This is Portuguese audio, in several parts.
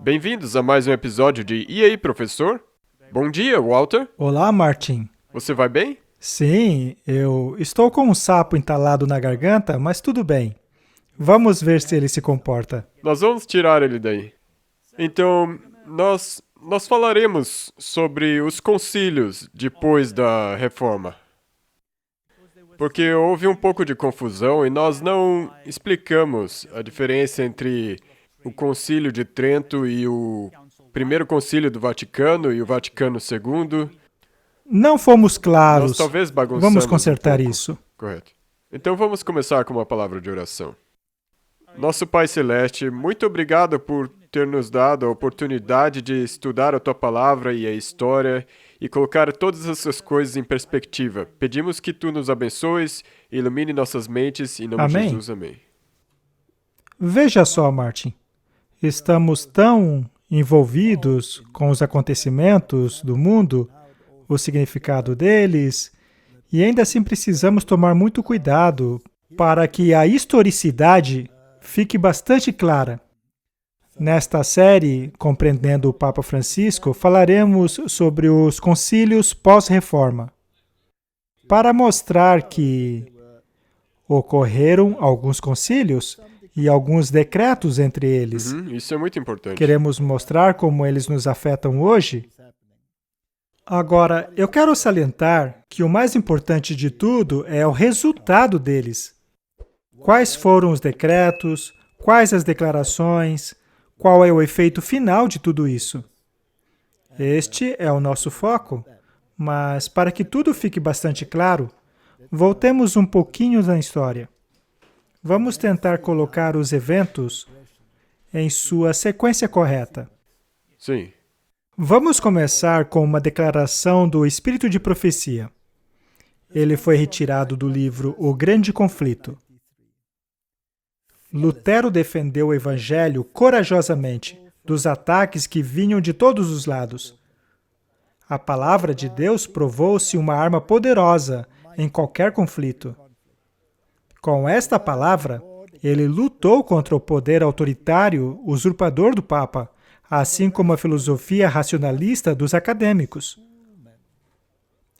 Bem-vindos a mais um episódio de E aí, professor? Bom dia, Walter. Olá, Martin. Você vai bem? Sim, eu estou com um sapo entalado na garganta, mas tudo bem. Vamos ver se ele se comporta. Nós vamos tirar ele daí. Então, nós falaremos sobre os concílios depois da reforma. Porque houve um pouco de confusão e nós não explicamos a diferença entre o Concílio de Trento e o Primeiro Concílio do Vaticano e o Vaticano II. Não fomos Nós claros. talvez bagunçamos Vamos consertar um pouco. isso. Correto. Então vamos começar com uma palavra de oração. Nosso Pai Celeste, muito obrigado por ter nos dado a oportunidade de estudar a Tua Palavra e a história e colocar todas essas coisas em perspectiva. Pedimos que Tu nos abençoes e ilumine nossas mentes. Em nome de Amém. Jesus, amém. Veja só, Martin. Estamos tão envolvidos com os acontecimentos do mundo, o significado deles, e ainda assim precisamos tomar muito cuidado para que a historicidade fique bastante clara. Nesta série, Compreendendo o Papa Francisco, falaremos sobre os concílios pós-reforma, para mostrar que ocorreram alguns concílios e alguns decretos entre eles. Isso é muito importante. Queremos mostrar como eles nos afetam hoje. Agora, eu quero salientar que o mais importante de tudo é o resultado deles. Quais foram os decretos, quais as declarações, qual é o efeito final de tudo isso? Este é o nosso foco, mas para que tudo fique bastante claro, voltemos um pouquinho na história. Vamos tentar colocar os eventos em sua sequência correta. Sim. Vamos começar com uma declaração do Espírito de Profecia. Ele foi retirado do livro O Grande Conflito. Lutero defendeu o Evangelho corajosamente dos ataques que vinham de todos os lados. A palavra de Deus provou-se uma arma poderosa em qualquer conflito. Com esta palavra, ele lutou contra o poder autoritário usurpador do Papa, assim como a filosofia racionalista dos acadêmicos.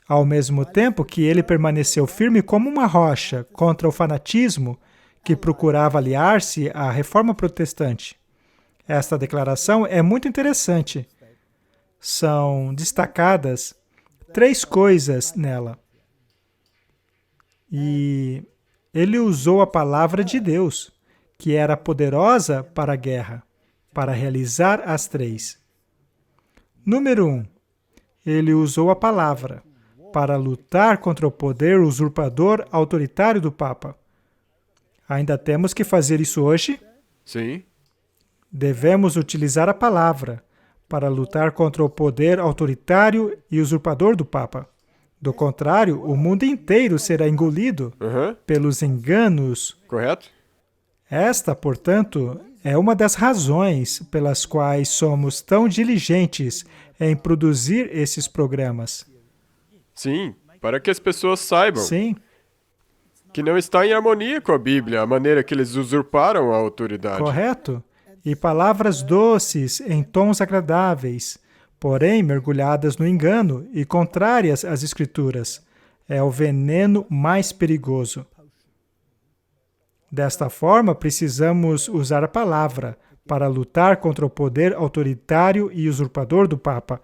Ao mesmo tempo que ele permaneceu firme como uma rocha contra o fanatismo que procurava aliar-se à reforma protestante. Esta declaração é muito interessante. São destacadas 3 coisas nela. E ele usou a palavra de Deus, que era poderosa para a guerra, para realizar as 3. Número 1. Ele usou a palavra para lutar contra o poder usurpador autoritário do Papa. Ainda temos que fazer isso hoje? Sim. Devemos utilizar a palavra para lutar contra o poder autoritário e usurpador do Papa. Do contrário, o mundo inteiro será engolido pelos enganos. Correto? Esta, portanto, é uma das razões pelas quais somos tão diligentes em produzir esses programas. Sim, para que as pessoas saibam Sim, que não está em harmonia com a Bíblia, a maneira que eles usurparam a autoridade. correto? E palavras doces em tons agradáveis, porém mergulhadas no engano e contrárias às Escrituras, é o veneno mais perigoso. Desta forma, precisamos usar a palavra para lutar contra o poder autoritário e usurpador do Papa.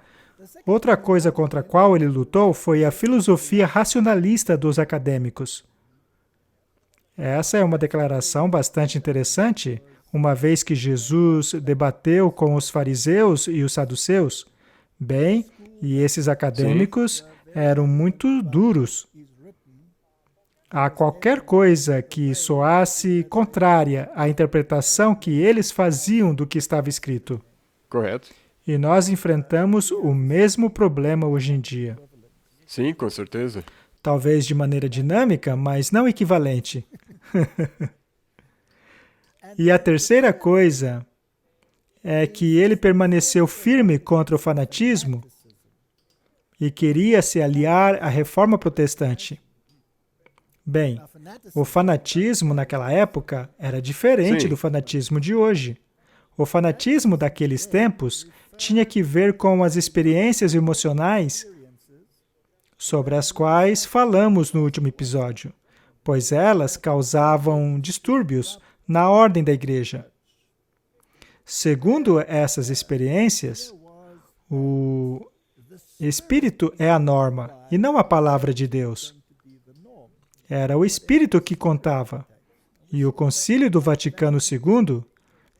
Outra coisa contra a qual ele lutou foi a filosofia racionalista dos acadêmicos. Essa é uma declaração bastante interessante, uma vez que Jesus debateu com os fariseus e os saduceus. Bem, e esses acadêmicos eram muito duros. A qualquer coisa que soasse contrária à interpretação que eles faziam do que estava escrito. Correto? E nós enfrentamos o mesmo problema hoje em dia. Sim, com certeza. Talvez de maneira dinâmica, mas não equivalente. E a terceira coisa é que ele permaneceu firme contra o fanatismo e queria se aliar à reforma protestante. Bem, o fanatismo naquela época era diferente Sim. do fanatismo de hoje. O fanatismo daqueles tempos tinha que ver com as experiências emocionais sobre as quais falamos no último episódio, pois elas causavam distúrbios na ordem da igreja. Segundo essas experiências, o Espírito é a norma e não a palavra de Deus. Era o Espírito que contava. E o Concílio do Vaticano II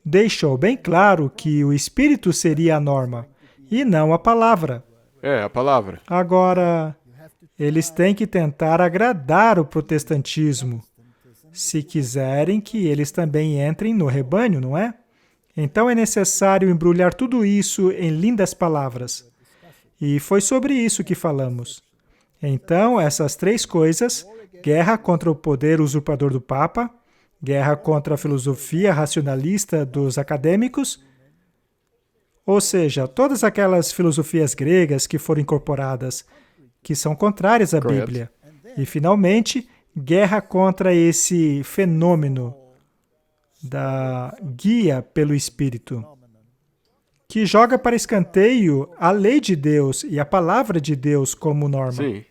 deixou bem claro que o Espírito seria a norma e não a palavra. É, a palavra. Agora, eles têm que tentar agradar o protestantismo, se quiserem que eles também entrem no rebanho, não é? Então é necessário embrulhar tudo isso em lindas palavras. E foi sobre isso que falamos. Então, essas três coisas, guerra contra o poder usurpador do Papa, guerra contra a filosofia racionalista dos acadêmicos, ou seja, todas aquelas filosofias gregas que foram incorporadas, que são contrárias à Correto. Bíblia. E, finalmente, guerra contra esse fenômeno da guia pelo Espírito, que joga para escanteio a lei de Deus e a palavra de Deus como norma. Sim.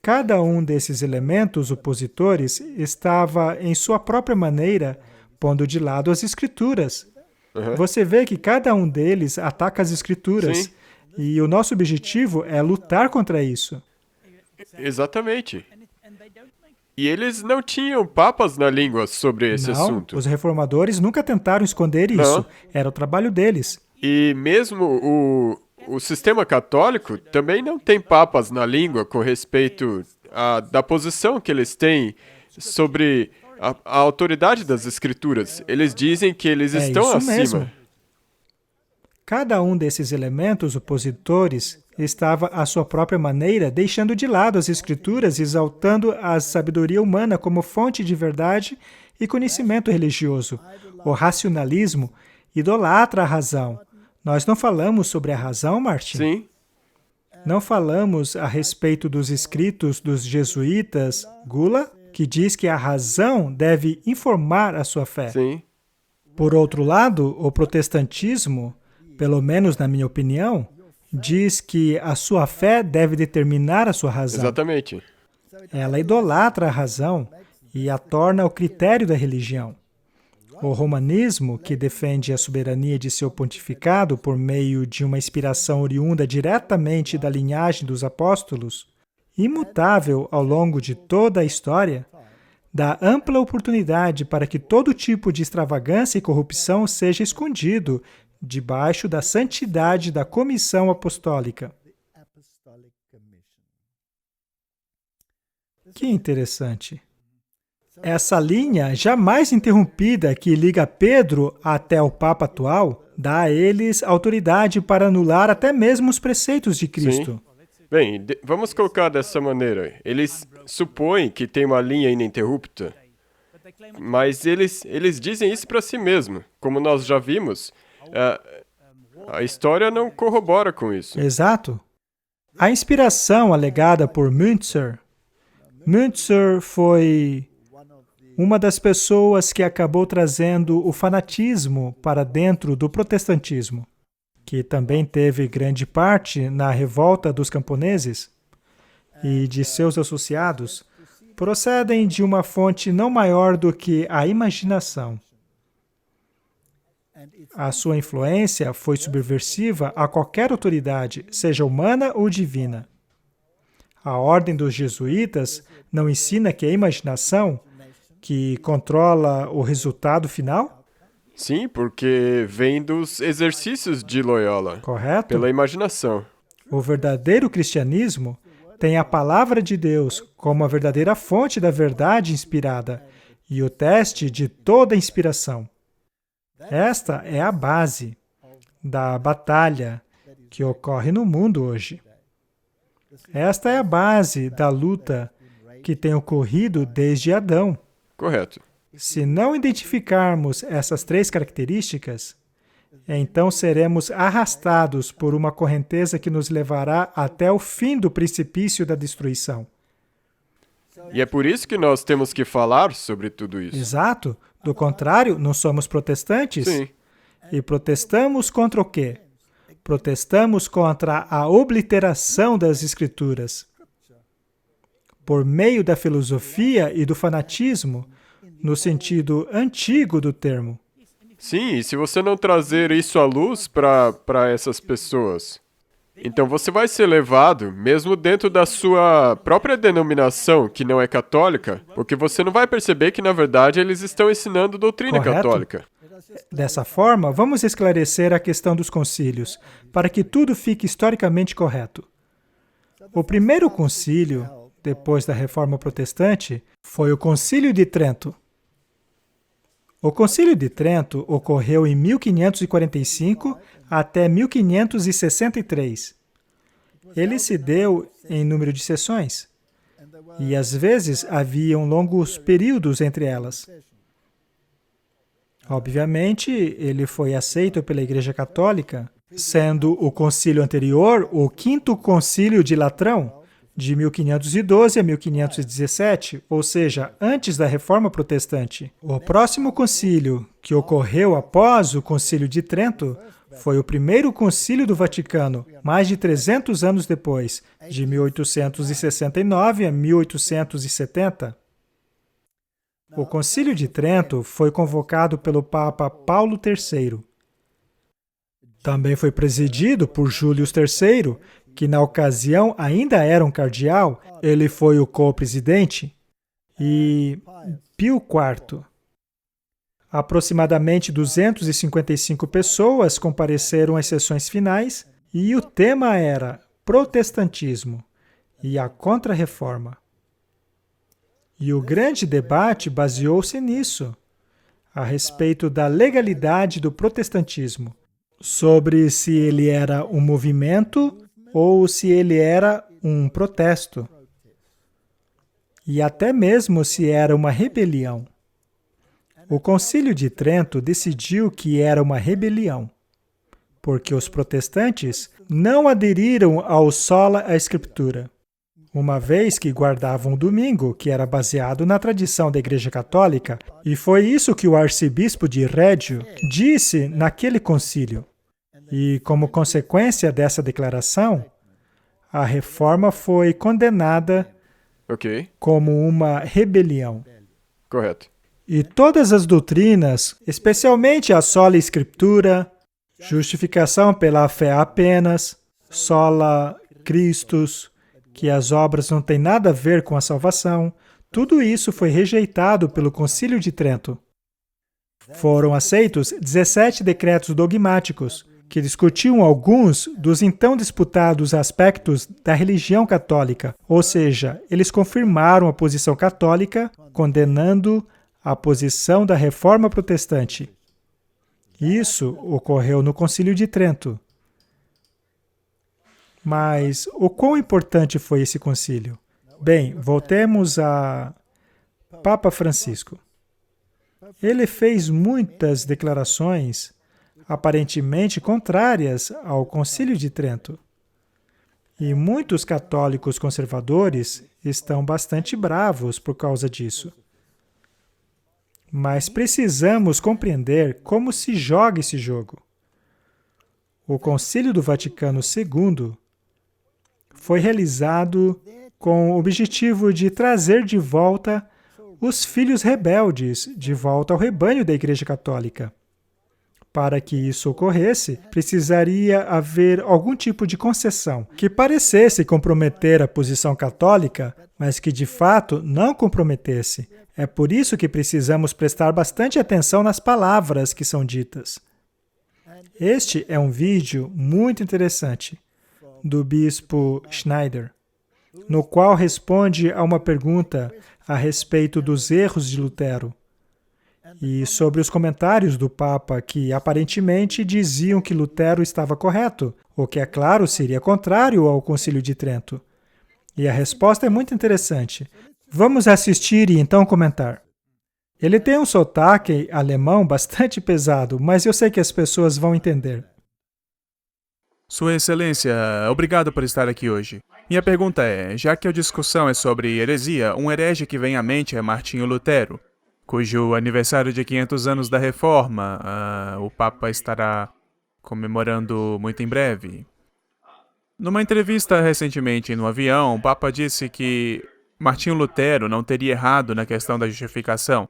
Cada um desses elementos opositores estava, em sua própria maneira, pondo de lado as Escrituras. Uhum. Você vê que cada um deles ataca as Escrituras. Sim. E o nosso objetivo é lutar contra isso. Exatamente. E eles não tinham papas na língua sobre esse Não, assunto. os reformadores nunca tentaram esconder isso. Não. Era o trabalho deles. E mesmo o sistema católico também não tem papas na língua com respeito da posição que eles têm sobre a autoridade das escrituras. Eles dizem que eles É estão isso acima. mesmo. Cada um desses elementos opositores estava à sua própria maneira deixando de lado as Escrituras, exaltando a sabedoria humana como fonte de verdade e conhecimento religioso. O racionalismo idolatra a razão. Nós não falamos sobre a razão, Martin? Sim, Não falamos a respeito dos escritos dos jesuítas, Gula, que diz que a razão deve informar a sua fé. sim, Por outro lado, o protestantismo, pelo menos na minha opinião, diz que a sua fé deve determinar a sua razão. exatamente. Ela idolatra a razão e a torna o critério da religião. O romanismo, que defende a soberania de seu pontificado por meio de uma inspiração oriunda diretamente da linhagem dos apóstolos, imutável ao longo de toda a história, dá ampla oportunidade para que todo tipo de extravagância e corrupção seja escondido debaixo da santidade da comissão apostólica. Que interessante. Essa linha jamais interrompida que liga Pedro até o Papa atual dá a eles autoridade para anular até mesmo os preceitos de Cristo. Bem, vamos colocar dessa maneira. Eles supõem que tem uma linha ininterrupta, mas eles dizem isso para si mesmos. Como nós já vimos, a história não corrobora com isso. Exato. A inspiração alegada por Müntzer foi uma das pessoas que acabou trazendo o fanatismo para dentro do protestantismo, que também teve grande parte na revolta dos camponeses e de seus associados, procedem de uma fonte não maior do que a imaginação. A sua influência foi subversiva a qualquer autoridade, seja humana ou divina. A ordem dos jesuítas não ensina que a imaginação que controla o resultado final? Sim, porque vem dos exercícios de Loyola, Correto? pela imaginação. O verdadeiro cristianismo tem a palavra de Deus como a verdadeira fonte da verdade inspirada e o teste de toda inspiração. Esta é a base da batalha que ocorre no mundo hoje. Esta é a base da luta que tem ocorrido desde Adão. Correto. Se não identificarmos essas três características, então seremos arrastados por uma correnteza que nos levará até o fim do precipício da destruição. E é por isso que nós temos que falar sobre tudo isso. Exato. Do contrário, não somos protestantes? Sim. E protestamos contra o quê? Protestamos contra a obliteração das Escrituras. Por meio da filosofia e do fanatismo, no sentido antigo do termo. Sim, e se você não trazer isso à luz para essas pessoas, então você vai ser levado, mesmo dentro da sua própria denominação, que não é católica, porque você não vai perceber que, na verdade, eles estão ensinando doutrina Correto. católica. Dessa forma, vamos esclarecer a questão dos concílios, para que tudo fique historicamente correto. O primeiro concílio, depois da Reforma Protestante, foi o Concílio de Trento. O Concílio de Trento ocorreu em 1545 até 1563. Ele se deu em número de sessões, e às vezes haviam longos períodos entre elas. Obviamente, ele foi aceito pela Igreja Católica, sendo o concílio anterior o Quinto Concílio de Latrão, de 1512 a 1517, ou seja, antes da Reforma Protestante. O próximo concílio, que ocorreu após o Concílio de Trento, foi o primeiro concílio do Vaticano, mais de 300 anos depois, de 1869 a 1870. O Concílio de Trento foi convocado pelo Papa Paulo III. Também foi presidido por Júlio III, que na ocasião ainda era um cardeal, ele foi o co-presidente, e Pio IV. Aproximadamente 255 pessoas compareceram às sessões finais, e o tema era protestantismo e a Contra-Reforma. E o grande debate baseou-se nisso, a respeito da legalidade do protestantismo, sobre se ele era um movimento ou se ele era um protesto, e até mesmo se era uma rebelião. O Concílio de Trento decidiu que era uma rebelião, porque os protestantes não aderiram ao sola Escritura, uma vez que guardavam o domingo, que era baseado na tradição da Igreja Católica, e foi isso que o arcebispo de Reggio disse naquele concílio. E, como consequência dessa declaração, a reforma foi condenada como uma rebelião. Correto. E todas as doutrinas, especialmente a sola Escritura, justificação pela fé apenas, sola Christus, que as obras não têm nada a ver com a salvação, tudo isso foi rejeitado pelo Concílio de Trento. Foram aceitos 17 decretos dogmáticos, que discutiam alguns dos então disputados aspectos da religião católica, ou seja, eles confirmaram a posição católica, condenando a posição da Reforma Protestante. Isso ocorreu no Concílio de Trento. Mas o quão importante foi esse concílio? Bem, voltemos a Papa Francisco. Ele fez muitas declarações aparentemente contrárias ao Concílio de Trento. E muitos católicos conservadores estão bastante bravos por causa disso. Mas precisamos compreender como se joga esse jogo. O Concílio do Vaticano II foi realizado com o objetivo de trazer de volta os filhos rebeldes de volta ao rebanho da Igreja Católica. Para que isso ocorresse, precisaria haver algum tipo de concessão que parecesse comprometer a posição católica, mas que de fato não comprometesse. É por isso que precisamos prestar bastante atenção nas palavras que são ditas. Este é um vídeo muito interessante do bispo Schneider, no qual responde a uma pergunta a respeito dos erros de Lutero e sobre os comentários do Papa que aparentemente diziam que Lutero estava correto, o que, é claro, seria contrário ao Concílio de Trento. E a resposta é muito interessante. Vamos assistir e então comentar. Ele tem um sotaque alemão bastante pesado, mas eu sei que as pessoas vão entender. Sua Excelência, obrigado por estar aqui hoje. Minha pergunta é, já que a discussão é sobre heresia, um herege que vem à mente é Martinho Lutero. cujo aniversário de 500 anos da Reforma o Papa estará comemorando muito em breve. Numa entrevista recentemente no avião, o Papa disse que Martinho Lutero não teria errado na questão da justificação.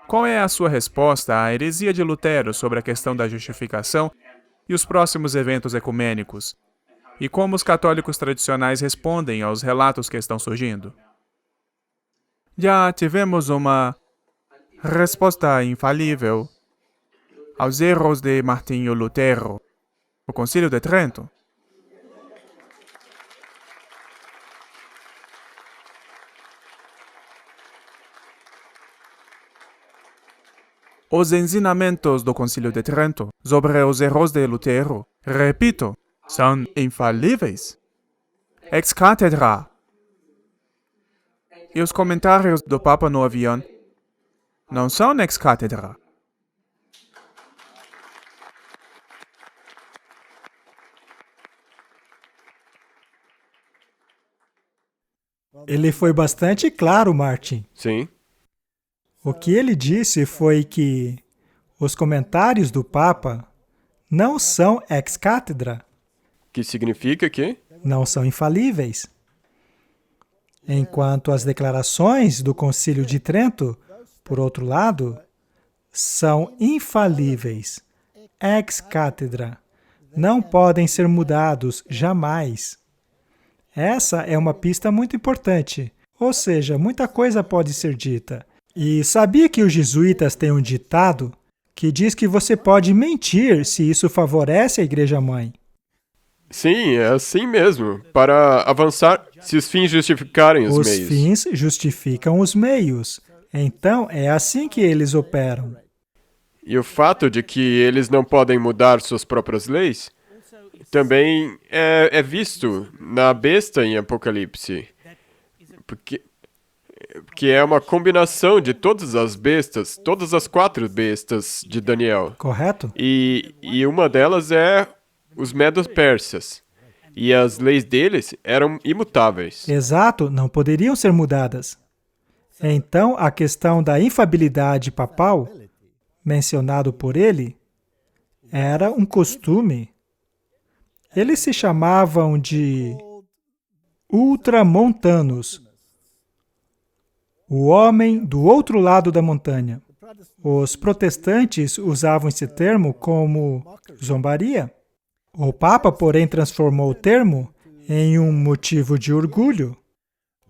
Qual é a sua resposta à heresia de Lutero sobre a questão da justificação e os próximos eventos ecumênicos? E como os católicos tradicionais respondem aos relatos que estão surgindo? Já tivemos uma resposta infalível aos erros de Martinho Lutero, o Concílio de Trento. Os ensinamentos do Concílio de Trento sobre os erros de Lutero, repito, são infalíveis. Ex cátedra. E os comentários do Papa no avião não são ex cátedra. Ele foi bastante claro, Martin. Sim. O que ele disse foi que os comentários do Papa não são ex cátedra, Que significa que? não são infalíveis. Enquanto as declarações do Concílio de Trento, por outro lado, são infalíveis, ex cátedra, não podem ser mudados jamais. Essa é uma pista muito importante, ou seja, muita coisa pode ser dita. E sabia que os jesuítas têm um ditado que diz que você pode mentir se isso favorece a Igreja-mãe? Sim, é assim mesmo. Para avançar, se os fins justificarem os meios. Os fins justificam os meios. Então, é assim que eles operam. E o fato de que eles não podem mudar suas próprias leis também é visto na besta em Apocalipse. Porque é uma combinação de todas as bestas, todas as 4 bestas de Daniel. Correto? E uma delas é os Medo-Persas. E as leis deles eram imutáveis. Exato, não poderiam ser mudadas. Então, a questão da infabilidade papal, mencionado por ele, era um costume. Eles se chamavam de ultramontanos, o homem do outro lado da montanha. Os protestantes usavam esse termo como zombaria. O Papa, porém, transformou o termo em um motivo de orgulho.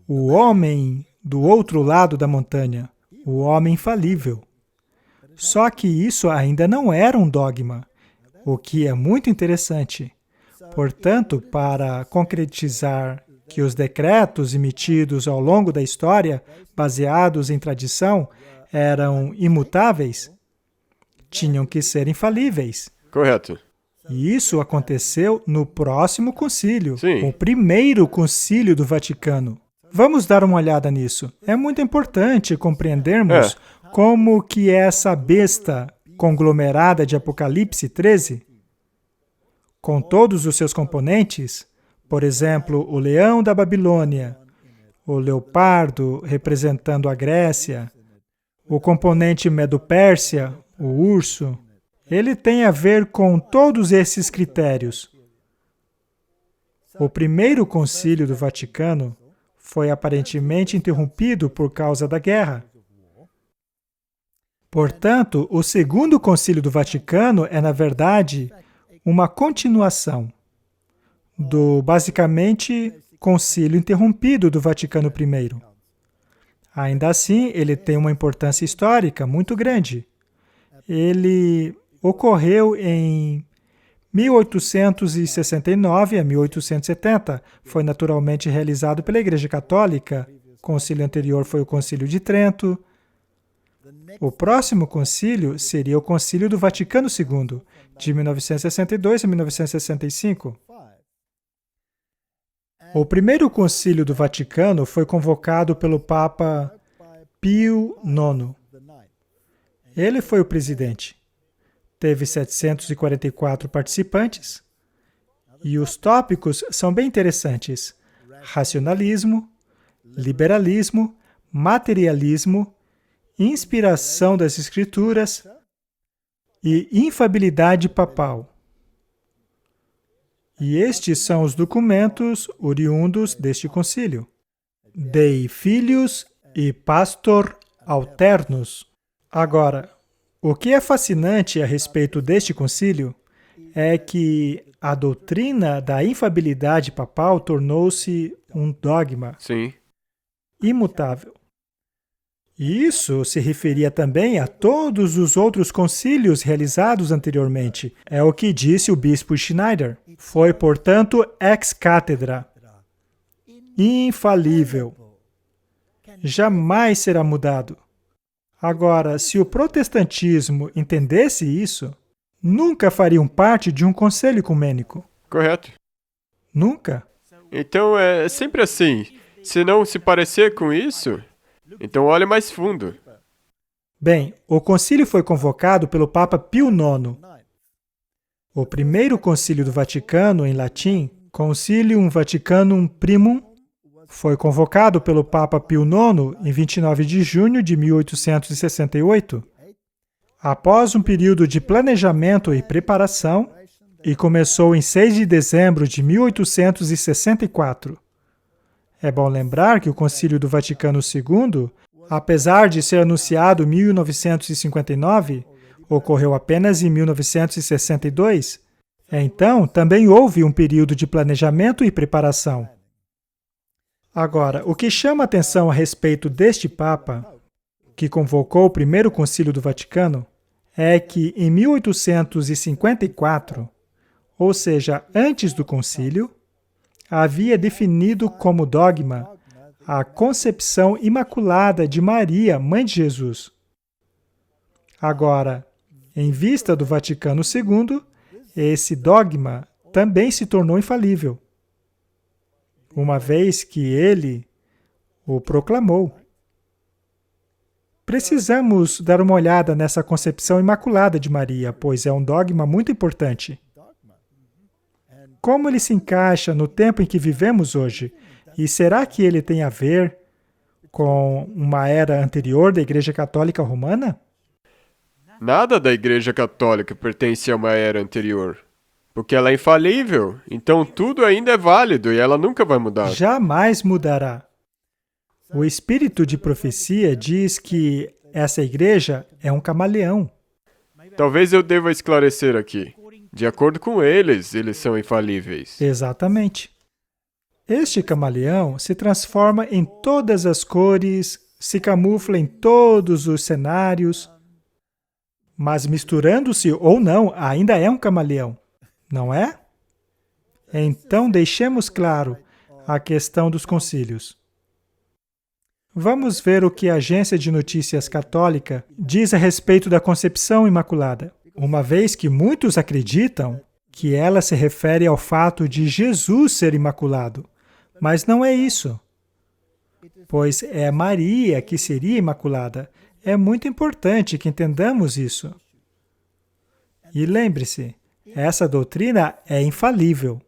O homem do outro lado da montanha, o homem infalível. Só que isso ainda não era um dogma, o que é muito interessante. Portanto, para concretizar que os decretos emitidos ao longo da história, baseados em tradição, eram imutáveis, tinham que ser infalíveis. Correto. E isso aconteceu no próximo concílio, Sim. o primeiro concílio do Vaticano. Vamos dar uma olhada nisso. É muito importante compreendermos como que essa besta conglomerada de Apocalipse 13, com todos os seus componentes, por exemplo, o leão da Babilônia, o leopardo representando a Grécia, o componente Medo-Pérsia, o urso, ele tem a ver com todos esses critérios. O primeiro concílio do Vaticano foi aparentemente interrompido por causa da guerra. Portanto, o segundo concílio do Vaticano é, na verdade, uma continuação do, basicamente, concílio interrompido do Vaticano I. Ainda assim, ele tem uma importância histórica muito grande. Ele ocorreu em 1869 a 1870. Foi naturalmente realizado pela Igreja Católica. O concílio anterior foi o Concílio de Trento. O próximo concílio seria o Concílio do Vaticano II, de 1962 a 1965. O primeiro concílio do Vaticano foi convocado pelo Papa Pio IX. Ele foi o presidente. Teve 744 participantes e os tópicos são bem interessantes: racionalismo, liberalismo, materialismo, inspiração das Escrituras e infalibilidade papal. E estes são os documentos oriundos deste concílio. Dei Filius e Pastor Alternus. Agora, o que é fascinante a respeito deste concílio é que a doutrina da infalibilidade papal tornou-se um dogma Sim. imutável. E isso se referia também a todos os outros concílios realizados anteriormente. É o que disse o bispo Schneider. Foi, portanto, ex cátedra, infalível. Jamais será mudado. Agora, se o protestantismo entendesse isso, nunca fariam parte de um conselho ecumênico. Correto. Nunca. Então é sempre assim. Se não se parecer com isso, então olhe mais fundo. Bem, o concílio foi convocado pelo Papa Pio IX. O primeiro concílio do Vaticano, em latim, Concilium Vaticanum Primum, foi convocado pelo Papa Pio IX em 29 de junho de 1868, após um período de planejamento e preparação, e começou em 6 de dezembro de 1864. É bom lembrar que o Concílio do Vaticano II, apesar de ser anunciado em 1959, ocorreu apenas em 1962. Então, também houve um período de planejamento e preparação. Agora, o que chama atenção a respeito deste Papa, que convocou o primeiro Concílio do Vaticano, é que em 1854, ou seja, antes do concílio, havia definido como dogma a concepção imaculada de Maria, mãe de Jesus. Agora, em vista do Vaticano II, esse dogma também se tornou infalível, uma vez que ele o proclamou. Precisamos dar uma olhada nessa concepção imaculada de Maria, pois é um dogma muito importante. Como ele se encaixa no tempo em que vivemos hoje? E será que ele tem a ver com uma era anterior da Igreja Católica Romana? Nada da Igreja Católica pertence a uma era anterior. Porque ela é infalível, então tudo ainda é válido e ela nunca vai mudar. Jamais mudará. O espírito de profecia diz que essa igreja é um camaleão. Talvez eu deva esclarecer aqui. De acordo com eles são infalíveis. Exatamente. Este camaleão se transforma em todas as cores, se camufla em todos os cenários, mas misturando-se ou não, ainda é um camaleão, não é? Então, deixemos claro a questão dos concílios. Vamos ver o que a Agência de Notícias Católica diz a respeito da concepção imaculada, uma vez que muitos acreditam que ela se refere ao fato de Jesus ser imaculado, mas não é isso, pois é Maria que seria imaculada. É muito importante que entendamos isso. E lembre-se, essa doutrina é infalível.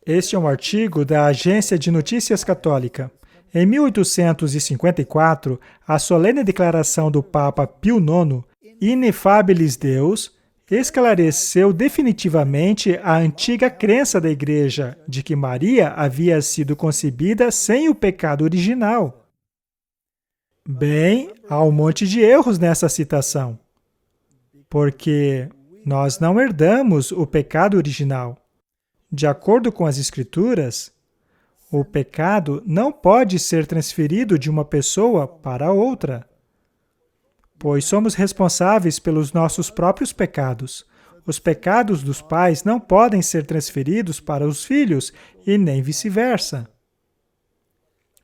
Este é um artigo da Agência de Notícias Católica. Em 1854, a solene declaração do Papa Pio IX, Ineffabilis Deus, esclareceu definitivamente a antiga crença da Igreja de que Maria havia sido concebida sem o pecado original. Bem, há um monte de erros nessa citação, porque nós não herdamos o pecado original. De acordo com as Escrituras, o pecado não pode ser transferido de uma pessoa para outra, pois somos responsáveis pelos nossos próprios pecados. Os pecados dos pais não podem ser transferidos para os filhos e nem vice-versa.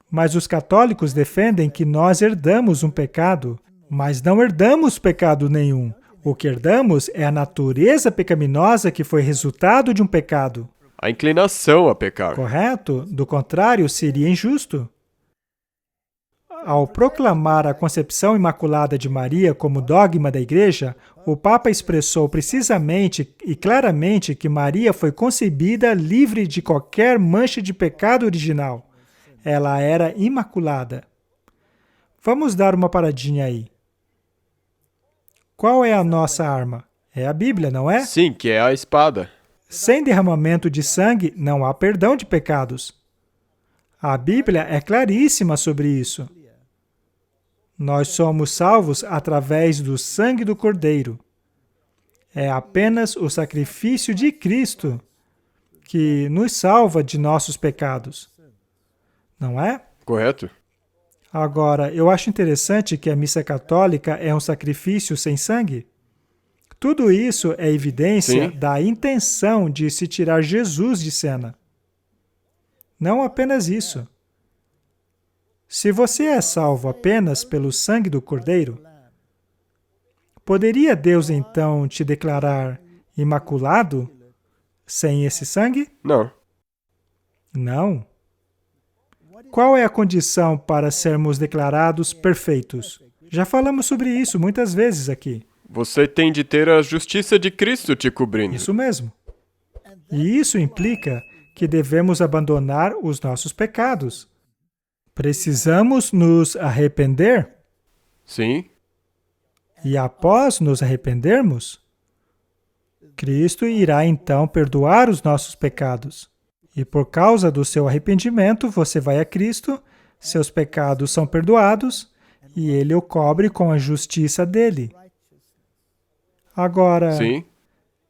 Mas os católicos defendem que nós herdamos um pecado, mas não herdamos pecado nenhum. O que herdamos é a natureza pecaminosa que foi resultado de um pecado. A inclinação a pecar. Correto? Do contrário, seria injusto. Ao proclamar a concepção imaculada de Maria como dogma da Igreja, o Papa expressou precisamente e claramente que Maria foi concebida livre de qualquer mancha de pecado original. Ela era imaculada. Vamos dar uma paradinha aí. Qual é a nossa arma? É a Bíblia, não é? Sim, que é a espada. Sem derramamento de sangue, não há perdão de pecados. A Bíblia é claríssima sobre isso. Nós somos salvos através do sangue do Cordeiro. É apenas o sacrifício de Cristo que nos salva de nossos pecados. Não é? Correto? Agora, eu acho interessante que a missa católica é um sacrifício sem sangue. Tudo isso é evidência Sim. da intenção de se tirar Jesus de cena. Não apenas isso. Se você é salvo apenas pelo sangue do Cordeiro, poderia Deus então te declarar imaculado sem esse sangue? Não. Não. Qual é a condição para sermos declarados perfeitos? Já falamos sobre isso muitas vezes aqui. Você tem de ter a justiça de Cristo te cobrindo. Isso mesmo. E isso implica que devemos abandonar os nossos pecados. Precisamos nos arrepender Sim. e, após nos arrependermos, Cristo irá então perdoar os nossos pecados. E por causa do seu arrependimento, você vai a Cristo, seus pecados são perdoados e Ele o cobre com a justiça dele. Agora, Sim.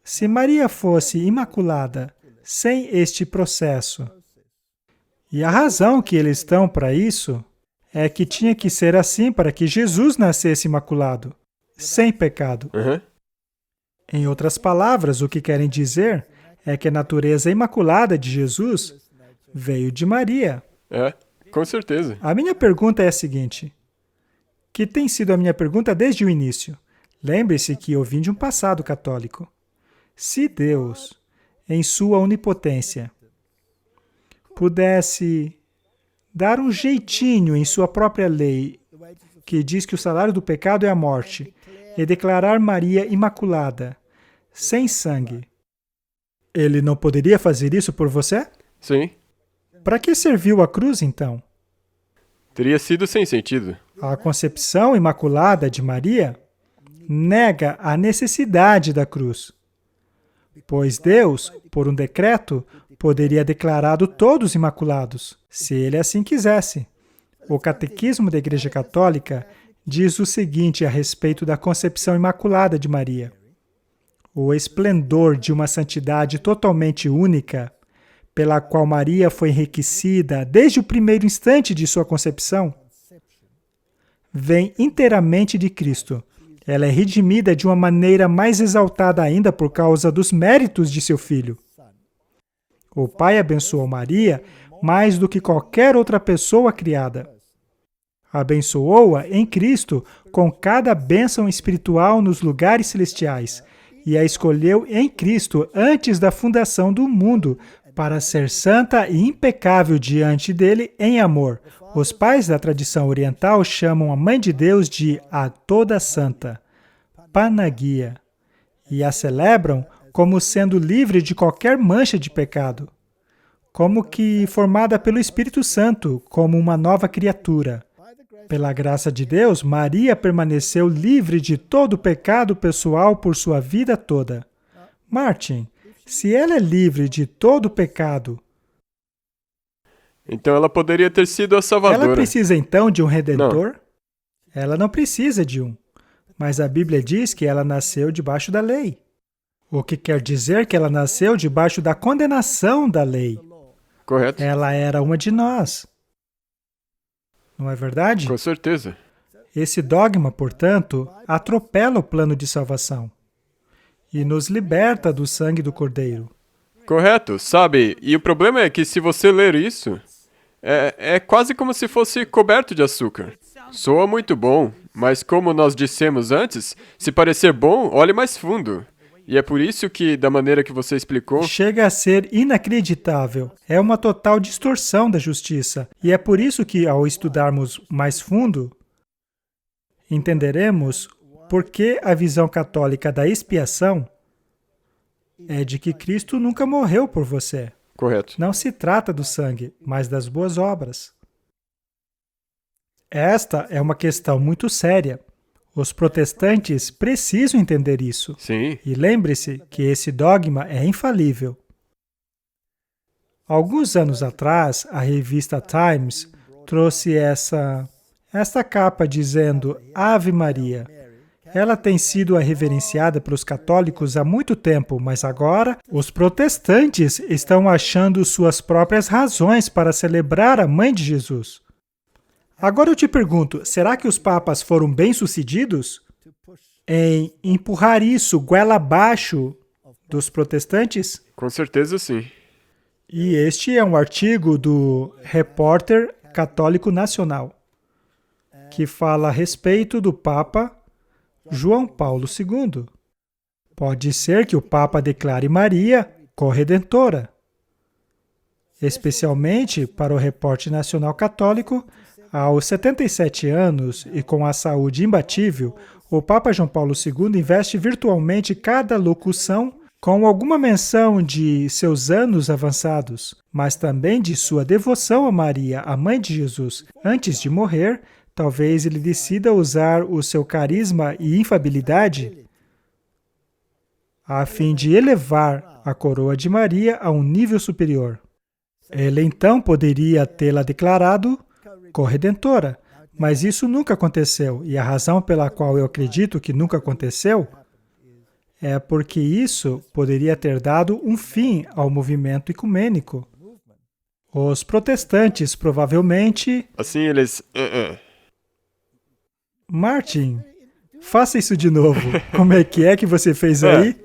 se Maria fosse imaculada sem este processo, e a razão que eles dão para isso é que tinha que ser assim para que Jesus nascesse imaculado, sem pecado. Uhum. Em outras palavras, o que querem dizer é que a natureza imaculada de Jesus veio de Maria. É, com certeza. A minha pergunta é a seguinte, que tem sido a minha pergunta desde o início. Lembre-se que eu vim de um passado católico. Se Deus, em sua onipotência, pudesse dar um jeitinho em sua própria lei, que diz que o salário do pecado é a morte, e declarar Maria imaculada, sem sangue, Ele não poderia fazer isso por você? Sim. Para que serviu a cruz, então? Teria sido sem sentido. A concepção imaculada de Maria nega a necessidade da cruz, pois Deus, por um decreto, poderia declarado todos imaculados, se Ele assim quisesse. O Catequismo da Igreja Católica diz o seguinte a respeito da concepção imaculada de Maria. O esplendor de uma santidade totalmente única, pela qual Maria foi enriquecida desde o primeiro instante de sua concepção, vem inteiramente de Cristo. Ela é redimida de uma maneira mais exaltada ainda por causa dos méritos de seu Filho. O Pai abençoou Maria mais do que qualquer outra pessoa criada. Abençoou-a em Cristo com cada bênção espiritual nos lugares celestiais e a escolheu em Cristo antes da fundação do mundo para ser santa e impecável diante dele em amor. Os pais da tradição oriental chamam a Mãe de Deus de a Toda Santa, Panagia, e a celebram como sendo livre de qualquer mancha de pecado, como que formada pelo Espírito Santo, como uma nova criatura. Pela graça de Deus, Maria permaneceu livre de todo pecado pessoal por sua vida toda. Martin, se ela é livre de todo pecado, Então ela poderia ter sido a salvadora. ela precisa então de um redentor? Ela não precisa de um. Mas a Bíblia diz que ela nasceu debaixo da lei. O que quer dizer que ela nasceu debaixo da condenação da lei. Correto? Ela era uma de nós. Não é verdade? Com certeza. Esse dogma, portanto, atropela o plano de salvação e nos liberta do sangue do Cordeiro. Correto, sabe? E o problema é que se você ler isso, é quase como se fosse coberto de açúcar. Soa muito bom, mas como nós dissemos antes, se parecer bom, olhe mais fundo. E é por isso que, da maneira que você explicou, Chega a ser inacreditável. É uma total distorção da justiça. E é por isso que, ao estudarmos mais fundo, entenderemos por que a visão católica da expiação é de que Cristo nunca morreu por você. correto. Não se trata do sangue, mas das boas obras. Esta é uma questão muito séria. Os protestantes precisam entender isso. Sim, E lembre-se que esse dogma é infalível. Alguns anos atrás, a revista Times trouxe esta capa dizendo Ave Maria. Ela tem sido reverenciada pelos católicos há muito tempo, mas agora os protestantes estão achando suas próprias razões para celebrar a Mãe de Jesus. Agora eu te pergunto, será que os papas foram bem-sucedidos em empurrar isso goela abaixo dos protestantes? com certeza sim. E este é um artigo do Repórter Católico Nacional, que fala a respeito do Papa João Paulo II. Pode ser que o Papa declare Maria corredentora. Especialmente para o Repórter Nacional Católico, aos 77 anos e com a saúde imbatível, o Papa João Paulo II investe virtualmente cada locução com alguma menção de seus anos avançados, mas também de sua devoção a Maria, a Mãe de Jesus. Antes de morrer, talvez ele decida usar o seu carisma e infabilidade a fim de elevar a coroa de Maria a um nível superior. Ele então poderia tê-la declarado corredentora, mas isso nunca aconteceu, e a razão pela qual eu acredito que nunca aconteceu é porque isso poderia ter dado um fim ao movimento ecumênico. Os protestantes provavelmente... Assim eles... Martin, faça isso de novo. Como é que você fez aí?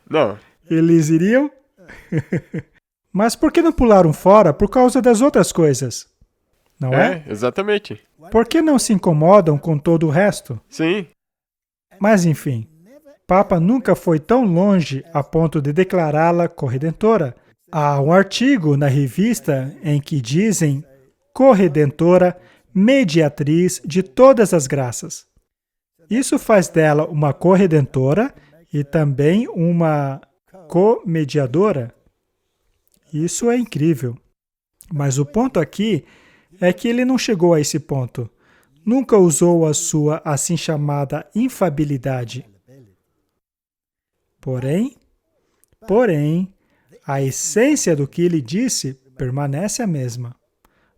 Não. Eles iriam? Mas por que não pularam fora por causa das outras coisas? Não é? Exatamente. Por que não se incomodam com todo o resto? Sim, Mas enfim, Papa nunca foi tão longe a ponto de declará-la corredentora. Há um artigo na revista em que dizem corredentora, mediatriz de todas as graças. Isso faz dela uma corredentora e também uma comediadora. Isso é incrível. Mas o ponto aqui é que ele não chegou a esse ponto. Nunca usou a sua assim chamada infabilidade. Porém, a essência do que ele disse permanece a mesma.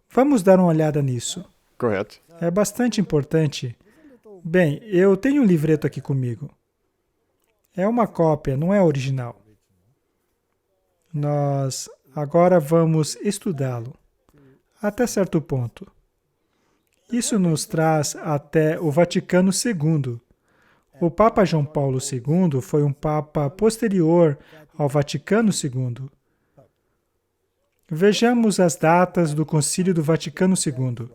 Vamos dar uma olhada nisso. correto. É bastante importante. Bem, eu tenho um livreto aqui comigo. É uma cópia, não é original. Nós agora vamos estudá-lo, até certo ponto. Isso nos traz até o Vaticano II. O Papa João Paulo II foi um papa posterior ao Vaticano II. Vejamos as datas do Concílio do Vaticano II.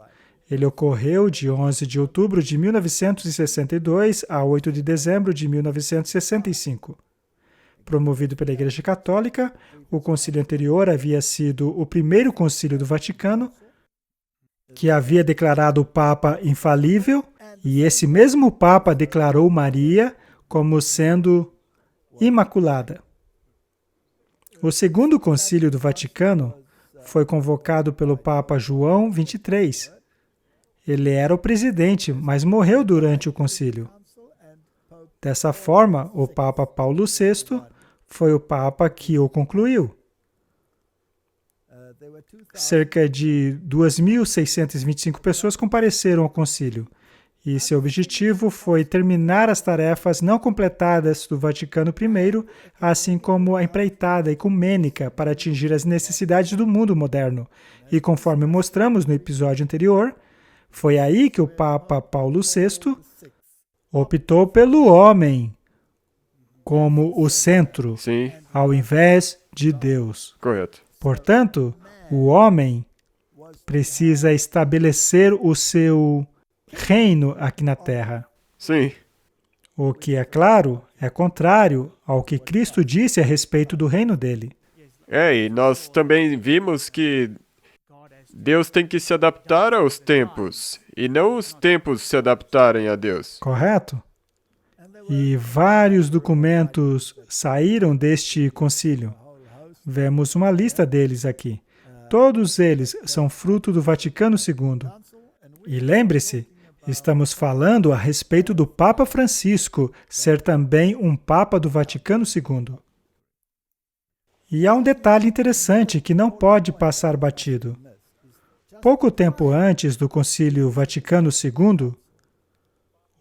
Ele ocorreu de 11 de outubro de 1962 a 8 de dezembro de 1965. Promovido pela Igreja Católica, o concílio anterior havia sido o primeiro concílio do Vaticano, que havia declarado o Papa infalível, e esse mesmo Papa declarou Maria como sendo imaculada. O segundo concílio do Vaticano foi convocado pelo Papa João XXIII. Ele era o presidente, mas morreu durante o concílio. Dessa forma, o Papa Paulo VI foi o Papa que o concluiu. Cerca de 2.625 pessoas compareceram ao concílio, e seu objetivo foi terminar as tarefas não completadas do Vaticano I, assim como a empreitada ecumênica para atingir as necessidades do mundo moderno. E conforme mostramos no episódio anterior, foi aí que o Papa Paulo VI optou pelo homem como o centro, Sim, ao invés de Deus. correto. Portanto, o homem precisa estabelecer o seu reino aqui na Terra. Sim, O que, é claro, é contrário ao que Cristo disse a respeito do reino dele. e nós também vimos que Deus tem que se adaptar aos tempos, e não os tempos se adaptarem a Deus. Correto? E vários documentos saíram deste concílio. Vemos uma lista deles aqui. Todos eles são fruto do Vaticano II. E lembre-se, estamos falando a respeito do Papa Francisco ser também um Papa do Vaticano II. E há um detalhe interessante que não pode passar batido. Pouco tempo antes do Concílio Vaticano II,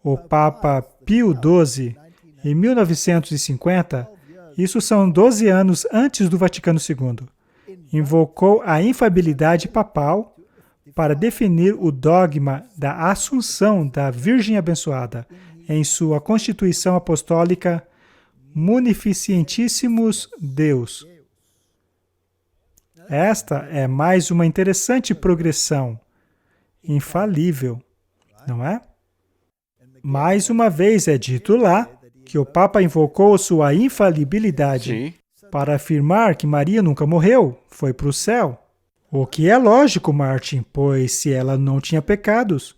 o Papa Pio XII, em 1950, isso são 12 anos antes do Vaticano II, invocou a infalibilidade papal para definir o dogma da Assunção da Virgem Abençoada em sua Constituição Apostólica Munificentissimus Deus. Esta é mais uma interessante progressão, infalível, não é? Mais uma vez é dito lá que o Papa invocou sua infalibilidade Sim. para afirmar que Maria nunca morreu, foi para o céu. O que é lógico, Martin, pois se ela não tinha pecados,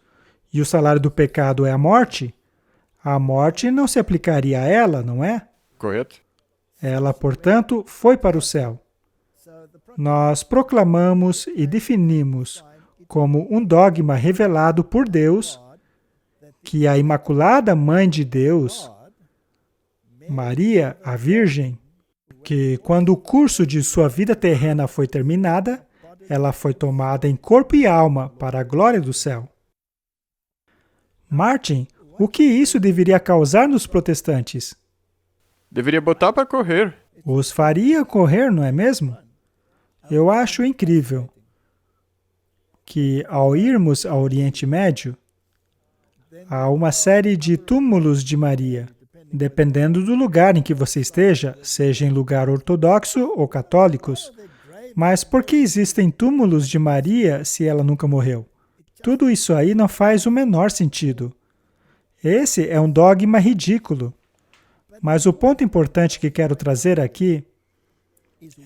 e o salário do pecado é a morte não se aplicaria a ela, não é? Correto? Ela, portanto, foi para o céu. Nós proclamamos e definimos como um dogma revelado por Deus que a Imaculada Mãe de Deus, Maria, a Virgem, que quando o curso de sua vida terrena foi terminada, ela foi tomada em corpo e alma para a glória do céu. Martin, o que isso deveria causar nos protestantes? Deveria botar para correr. Os faria correr, não é mesmo? Eu acho incrível que, ao irmos ao Oriente Médio, há uma série de túmulos de Maria, dependendo do lugar em que você esteja, seja em lugar ortodoxo ou católicos. Mas por que existem túmulos de Maria se ela nunca morreu? Tudo isso aí não faz o menor sentido. Esse é um dogma ridículo. Mas o ponto importante que quero trazer aqui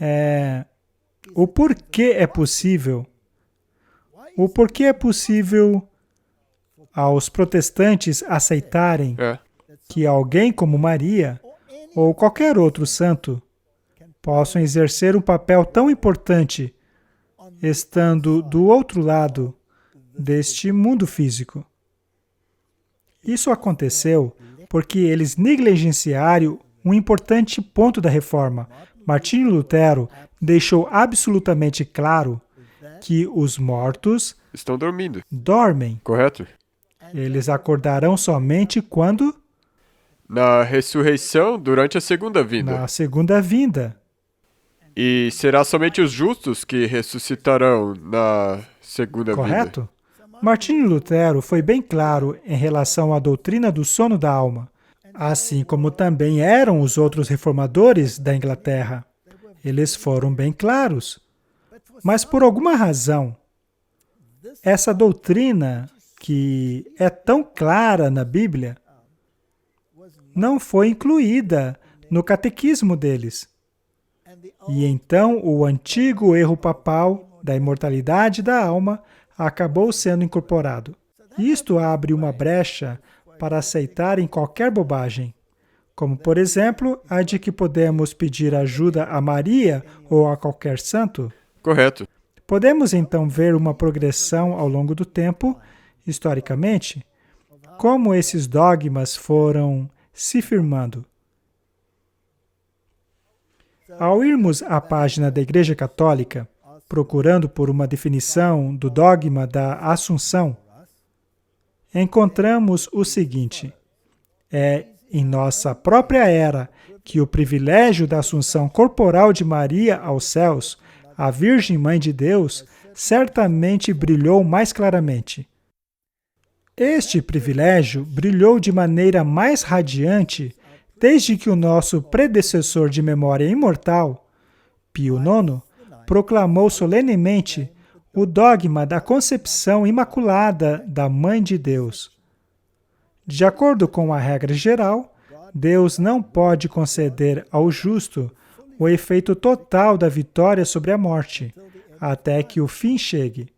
é o porquê é possível. O porquê é possível aos protestantes aceitarem que alguém como Maria ou qualquer outro santo possam exercer um papel tão importante estando do outro lado deste mundo físico. Isso aconteceu porque eles negligenciaram um importante ponto da Reforma. Martinho Lutero deixou absolutamente claro que os mortos Estão dormindo. dormem. Correto? Eles acordarão somente quando? Na ressurreição durante a segunda vinda. Na segunda vinda. E será somente os justos que ressuscitarão na segunda vinda. Correto? Martinho Lutero foi bem claro em relação à doutrina do sono da alma, assim como também eram os outros reformadores da Inglaterra. Eles foram bem claros. Mas por alguma razão, essa doutrina que é tão clara na Bíblia não foi incluída no catequismo deles. E então o antigo erro papal da imortalidade da alma acabou sendo incorporado. Isto abre uma brecha para aceitarem qualquer bobagem, como, por exemplo, a de que podemos pedir ajuda a Maria ou a qualquer santo. Correto. Podemos então ver uma progressão ao longo do tempo, historicamente, como esses dogmas foram se firmando. Ao irmos à página da Igreja Católica, procurando por uma definição do dogma da Assunção, encontramos o seguinte: é em nossa própria era que o privilégio da Assunção corporal de Maria aos céus, a Virgem Mãe de Deus, certamente brilhou mais claramente. Este privilégio brilhou de maneira mais radiante desde que o nosso predecessor de memória imortal, Pio IX, proclamou solenemente o dogma da concepção imaculada da Mãe de Deus. De acordo com a regra geral, Deus não pode conceder ao justo o efeito total da vitória sobre a morte, até que o fim chegue.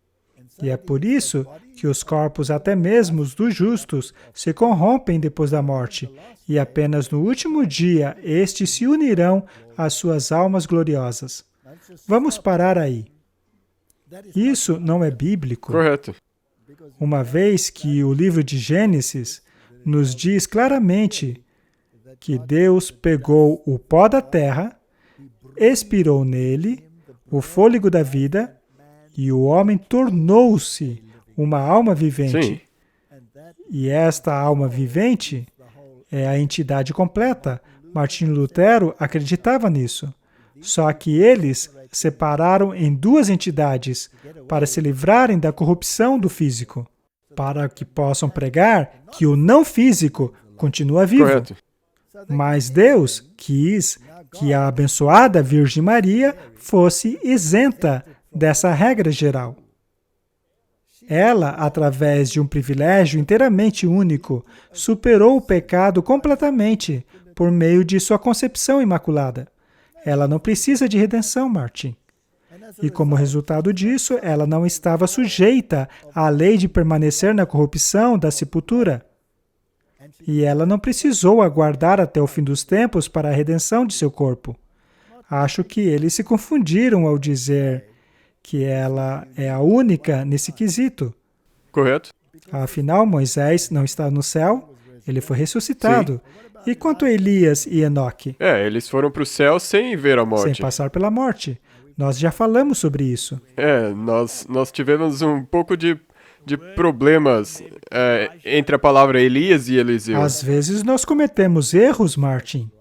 E é por isso que os corpos até mesmo dos justos se corrompem depois da morte, e apenas no último dia estes se unirão às suas almas gloriosas. Vamos parar aí. Isso não é bíblico. Correto. uma vez que o livro de Gênesis nos diz claramente que Deus pegou o pó da terra, expirou nele o fôlego da vida e o homem tornou-se uma alma vivente. Sim. E esta alma vivente é a entidade completa. Martinho Lutero acreditava nisso. Só que eles separaram em duas entidades para se livrarem da corrupção do físico, para que possam pregar que o não físico continua vivo. Correto. Mas Deus quis que a abençoada Virgem Maria fosse isenta dessa regra geral. Ela, através de um privilégio inteiramente único, superou o pecado completamente por meio de sua concepção imaculada. Ela não precisa de redenção, Martin. E como resultado disso, ela não estava sujeita à lei de permanecer na corrupção da sepultura. E ela não precisou aguardar até o fim dos tempos para a redenção de seu corpo. Acho que eles se confundiram ao dizer que ela é a única nesse quesito. Correto. Afinal, Moisés não está no céu, ele foi ressuscitado. E quanto a Elias e Enoque? Eles foram para o céu sem ver a morte. Sem passar pela morte. Nós já falamos sobre isso. Nós tivemos um pouco de problemas entre a palavra Elias e Eliseu. Às vezes nós cometemos erros, Martin.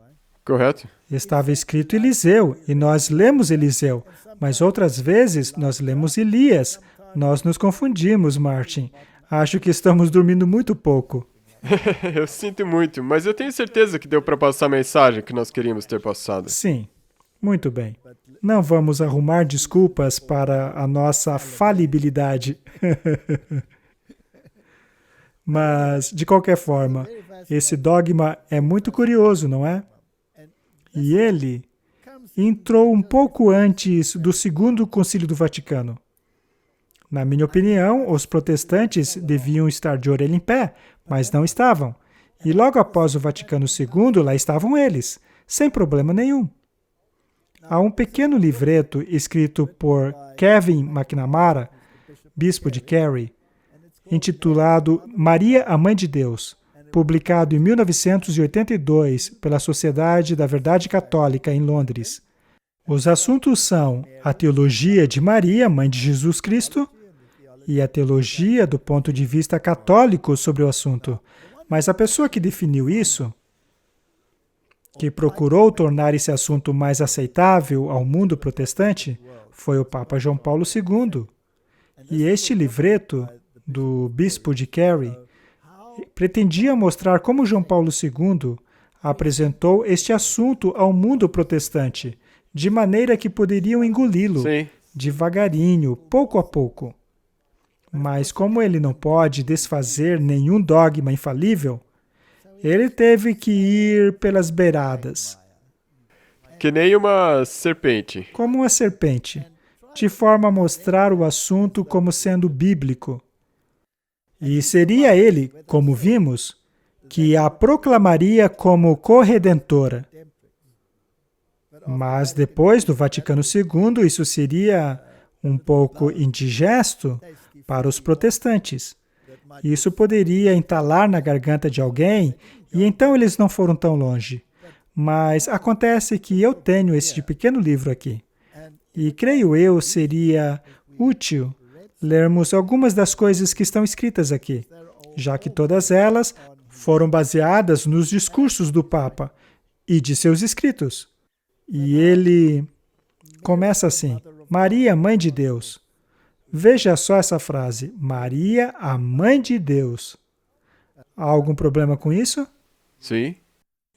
Correto? Estava escrito Eliseu, e nós lemos Eliseu, mas outras vezes nós lemos Elias. Nós nos confundimos, Martin. Acho que estamos dormindo muito pouco. Eu sinto muito, mas eu tenho certeza que deu para passar a mensagem que nós queríamos ter passado. Sim, muito bem. Não vamos arrumar desculpas para a nossa falibilidade. Mas, de qualquer forma, esse dogma é muito curioso, não é? E ele entrou um pouco antes do Segundo Concílio do Vaticano. Na minha opinião, os protestantes deviam estar de orelha em pé, mas não estavam. E logo após o Vaticano II, lá estavam eles, sem problema nenhum. Há um pequeno livreto escrito por Kevin McNamara, bispo de Kerry, intitulado Maria, a Mãe de Deus, publicado em 1982 pela Sociedade da Verdade Católica em Londres. Os assuntos são a teologia de Maria, Mãe de Jesus Cristo, e a teologia do ponto de vista católico sobre o assunto. Mas a pessoa que definiu isso, que procurou tornar esse assunto mais aceitável ao mundo protestante, foi o Papa João Paulo II. E este livreto do bispo de Kerry pretendia mostrar como João Paulo II apresentou este assunto ao mundo protestante, de maneira que poderiam engoli-lo devagarinho, pouco a pouco. Mas como ele não pode desfazer nenhum dogma infalível, ele teve que ir pelas beiradas. Que nem uma serpente. Como uma serpente, de forma a mostrar o assunto como sendo bíblico. E seria ele, como vimos, que a proclamaria como corredentora. Mas depois do Vaticano II, isso seria um pouco indigesto para os protestantes. Isso poderia entalar na garganta de alguém, e então eles não foram tão longe. Mas acontece que eu tenho esse pequeno livro aqui. E creio eu seria útil lermos algumas das coisas que estão escritas aqui, já que todas elas foram baseadas nos discursos do Papa e de seus escritos. E ele começa assim: Maria, Mãe de Deus. Veja só essa frase, Maria, a Mãe de Deus. Há algum problema com isso? Sim.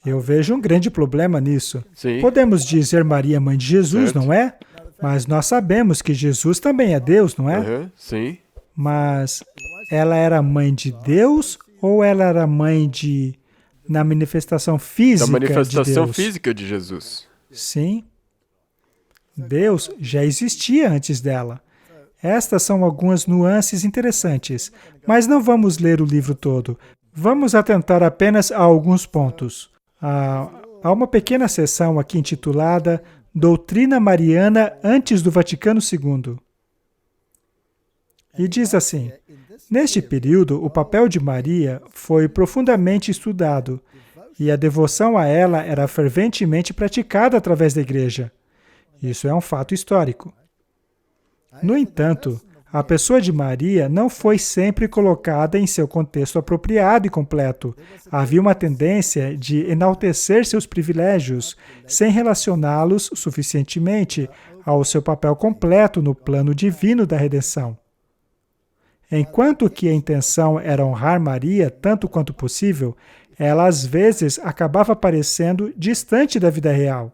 Eu vejo um grande problema nisso. Sim. Podemos dizer Maria, Mãe de Jesus, Certo. não é? Mas nós sabemos que Jesus também é Deus, não é? Sim. Mas ela era mãe de Deus ou ela era mãe na manifestação física Da manifestação de Deus? física de Jesus. Sim. Deus já existia antes dela. Estas são algumas nuances interessantes, mas não vamos ler o livro todo. Vamos atentar apenas a alguns pontos. Há uma pequena seção aqui intitulada Doutrina Mariana antes do Vaticano II. E diz assim: Neste período, o papel de Maria foi profundamente estudado e a devoção a ela era ferventemente praticada através da igreja. Isso é um fato histórico. No entanto, a pessoa de Maria não foi sempre colocada em seu contexto apropriado e completo. Havia uma tendência de enaltecer seus privilégios, sem relacioná-los suficientemente ao seu papel completo no plano divino da redenção. Enquanto que a intenção era honrar Maria tanto quanto possível, ela às vezes acabava parecendo distante da vida real.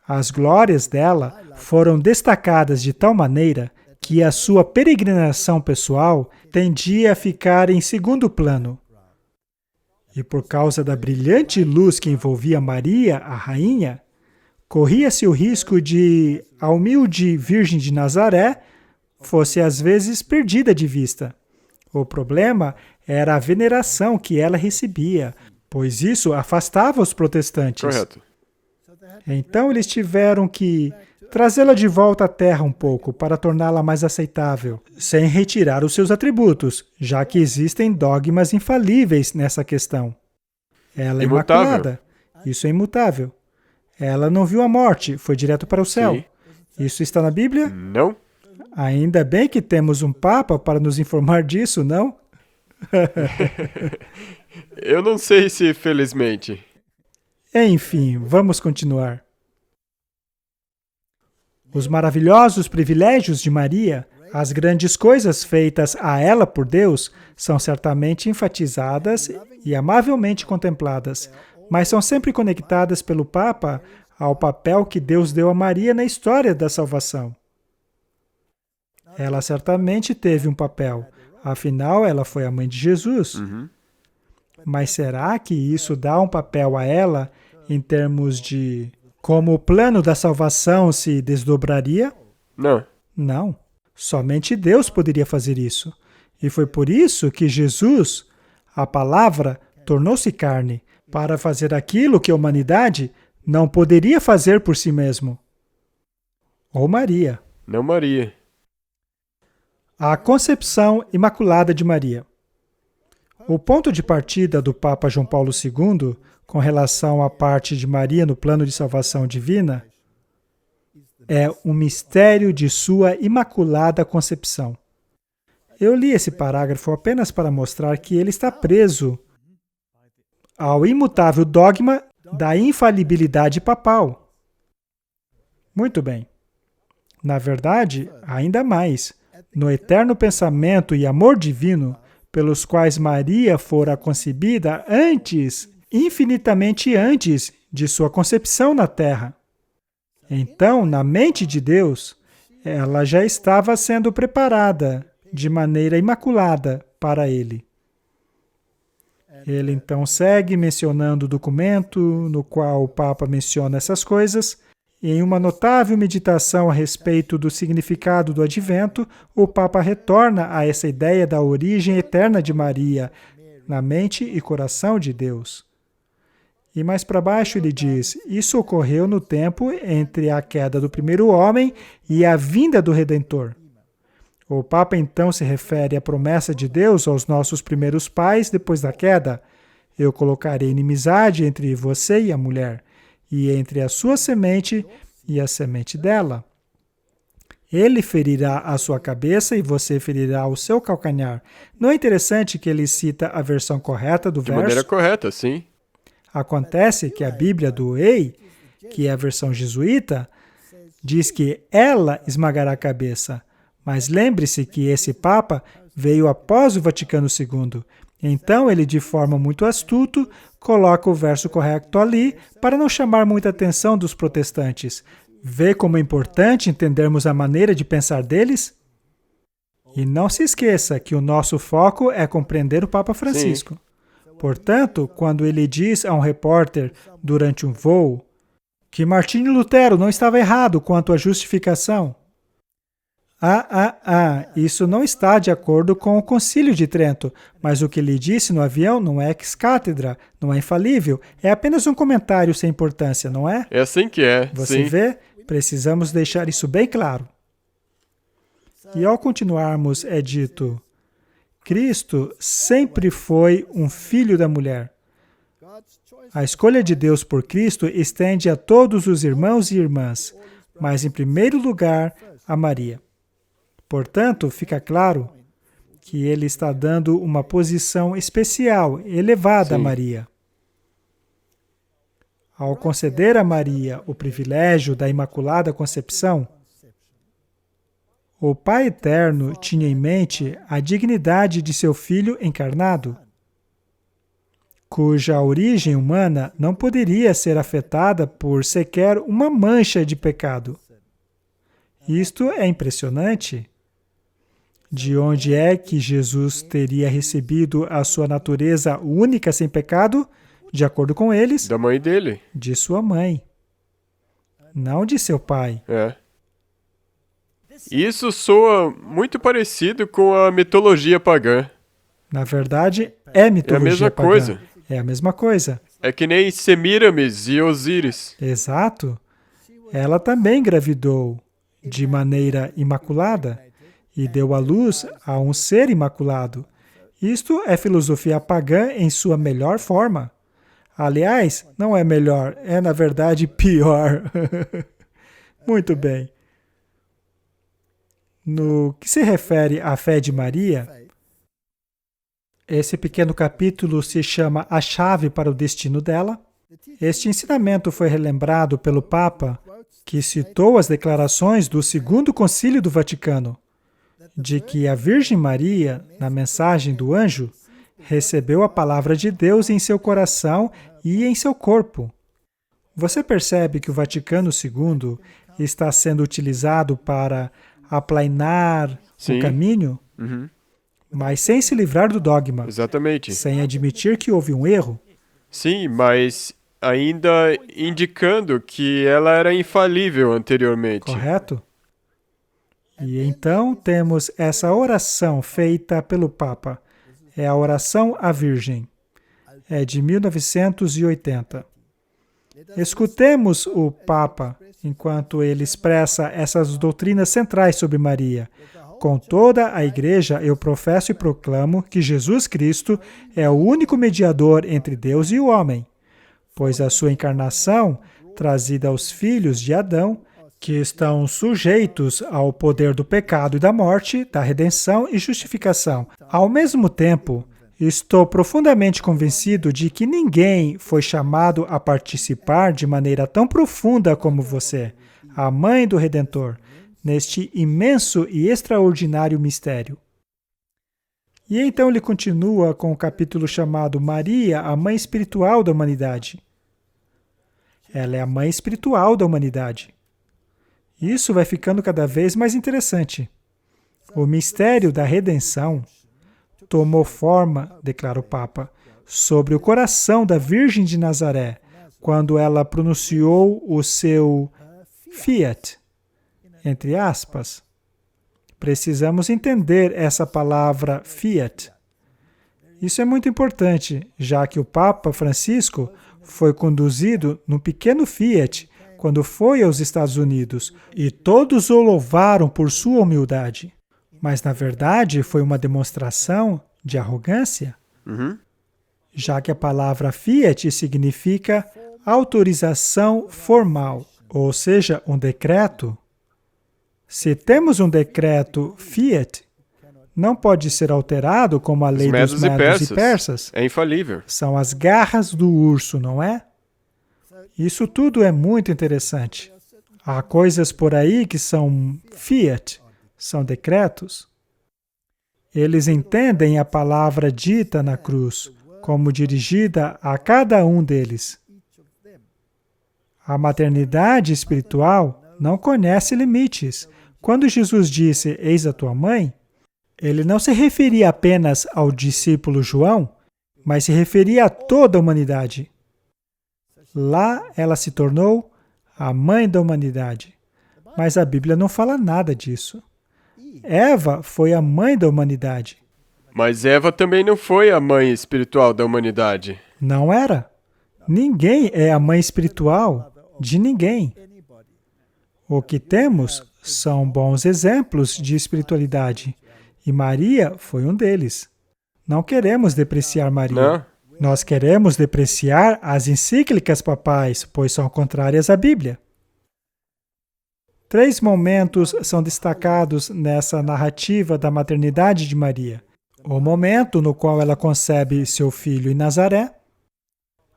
As glórias dela foram destacadas de tal maneira que a sua peregrinação pessoal tendia a ficar em segundo plano. E por causa da brilhante luz que envolvia Maria, a rainha, corria-se o risco de a humilde Virgem de Nazaré fosse às vezes perdida de vista. O problema era a veneração que ela recebia, pois isso afastava os protestantes. Correto. Então eles tiveram que trazê-la de volta à terra um pouco para torná-la mais aceitável, sem retirar os seus atributos, já que existem dogmas infalíveis nessa questão. Ela é Imutável. imaculada. Isso é imutável. Ela não viu a morte, foi direto para o céu. Sim. Isso está na Bíblia? Não? Ainda bem que temos um Papa para nos informar disso, não? Eu não sei se felizmente. Enfim, vamos continuar. Os maravilhosos privilégios de Maria, as grandes coisas feitas a ela por Deus, são certamente enfatizadas e amavelmente contempladas, mas são sempre conectadas pelo Papa ao papel que Deus deu a Maria na história da salvação. Ela certamente teve um papel, afinal, ela foi a mãe de Jesus. Mas será que isso dá um papel a ela em termos de como o plano da salvação se desdobraria? Não. Não. Somente Deus poderia fazer isso. E foi por isso que Jesus, a palavra, tornou-se carne, para fazer aquilo que a humanidade não poderia fazer por si mesmo. Ou Maria. Não Maria. A concepção imaculada de Maria. O ponto de partida do Papa João Paulo II, com relação à parte de Maria no plano de salvação divina, é o mistério de sua imaculada concepção. Eu li esse parágrafo apenas para mostrar que ele está preso ao imutável dogma da infalibilidade papal. Muito bem. Na verdade, ainda mais, no eterno pensamento e amor divino, pelos quais Maria fora concebida antes, infinitamente antes de sua concepção na terra. Então, na mente de Deus, ela já estava sendo preparada de maneira imaculada para ele. Ele então segue mencionando o documento no qual o Papa menciona essas coisas. Em uma notável meditação a respeito do significado do advento, o Papa retorna a essa ideia da origem eterna de Maria na mente e coração de Deus. E mais para baixo ele diz, isso ocorreu no tempo entre a queda do primeiro homem e a vinda do Redentor. O Papa então se refere à promessa de Deus aos nossos primeiros pais depois da queda. Eu colocarei inimizade entre você e a mulher, e entre a sua semente e a semente dela. Ele ferirá a sua cabeça e você ferirá o seu calcanhar. Não é interessante que ele cita a versão correta do De verso? maneira correta, sim. Acontece que a Bíblia do Ei, que é a versão jesuíta, diz que ela esmagará a cabeça. Mas lembre-se que esse Papa veio após o Vaticano II. Então, ele, de forma muito astuta, coloca o verso correto ali para não chamar muita atenção dos protestantes. Vê como é importante entendermos a maneira de pensar deles? E não se esqueça que o nosso foco é compreender o Papa Francisco. Portanto, quando ele diz a um repórter durante um voo que Martinho Lutero não estava errado quanto à justificação, isso não está de acordo com o Concílio de Trento, mas o que ele disse no avião não é ex-cátedra, não é infalível, é apenas um comentário sem importância, não é? É assim que é, Você sim. vê? Precisamos deixar isso bem claro. E ao continuarmos, é dito, Cristo sempre foi um filho da mulher. A escolha de Deus por Cristo estende a todos os irmãos e irmãs, mas em primeiro lugar a Maria. Portanto, fica claro que ele está dando uma posição especial, elevada a Sim. Maria. Ao conceder a Maria o privilégio da Imaculada Concepção, o Pai Eterno tinha em mente a dignidade de seu Filho encarnado, cuja origem humana não poderia ser afetada por sequer uma mancha de pecado. Isto é impressionante. De onde é que Jesus teria recebido a sua natureza única sem pecado? De acordo com eles, Da mãe dele. de sua mãe, não de seu pai. É. Isso soa muito parecido com a mitologia pagã. Na verdade, é mitologia mesma pagã. coisa. É a mesma coisa. É que nem Semíramis e Osíris. Exato. Ela também engravidou de maneira imaculada e deu à luz a um ser imaculado. Isto é filosofia pagã em sua melhor forma. Aliás, não é melhor, é na verdade pior. Muito bem. No que se refere à fé de Maria, esse pequeno capítulo se chama A Chave para o Destino dela. Este ensinamento foi relembrado pelo Papa, que citou as declarações do Segundo Concílio do Vaticano, de que a Virgem Maria, na mensagem do anjo, recebeu a palavra de Deus em seu coração e em seu corpo. Você percebe que o Vaticano II está sendo utilizado para aplainar Sim. o caminho, Uhum. mas sem se livrar do dogma, Exatamente. sem admitir que houve um erro. Sim, mas ainda indicando que ela era infalível anteriormente. Correto? E então temos essa oração feita pelo Papa. É a oração à Virgem. É de 1980. Escutemos o Papa enquanto ele expressa essas doutrinas centrais sobre Maria. Com toda a Igreja, eu professo e proclamo que Jesus Cristo é o único mediador entre Deus e o homem, pois a sua encarnação, trazida aos filhos de Adão, que estão sujeitos ao poder do pecado e da morte, da redenção e justificação. Ao mesmo tempo, estou profundamente convencido de que ninguém foi chamado a participar de maneira tão profunda como você, a Mãe do Redentor, neste imenso e extraordinário mistério. E então ele continua com o capítulo chamado Maria, a Mãe Espiritual da Humanidade. Ela é a Mãe Espiritual da Humanidade. Isso vai ficando cada vez mais interessante. O mistério da redenção tomou forma, declara o Papa, sobre o coração da Virgem de Nazaré, quando ela pronunciou o seu fiat, entre aspas. Precisamos entender essa palavra fiat. Isso é muito importante, já que o Papa Francisco foi conduzido num pequeno Fiat quando foi aos Estados Unidos, e todos o louvaram por sua humildade. Mas, na verdade, foi uma demonstração de arrogância, Uhum. já que a palavra Fiat significa autorização formal, ou seja, um decreto. Se temos um decreto Fiat, não pode ser alterado como a lei dos medos e persas. É infalível. São as garras do urso, não é? Isso tudo é muito interessante. Há coisas por aí que são fiat, são decretos. Eles entendem a palavra dita na cruz como dirigida a cada um deles. A maternidade espiritual não conhece limites. Quando Jesus disse, eis a tua mãe, ele não se referia apenas ao discípulo João, mas se referia a toda a humanidade. Lá ela se tornou a mãe da humanidade. Mas a Bíblia não fala nada disso. Eva foi a mãe da humanidade. Mas Eva também não foi a mãe espiritual da humanidade. Não era. Ninguém é a mãe espiritual de ninguém. O que temos são bons exemplos de espiritualidade. E Maria foi um deles. Não queremos depreciar Maria. Não? Nós queremos depreciar as encíclicas papais, pois são contrárias à Bíblia. 3 momentos são destacados nessa narrativa da maternidade de Maria. O momento no qual ela concebe seu filho em Nazaré,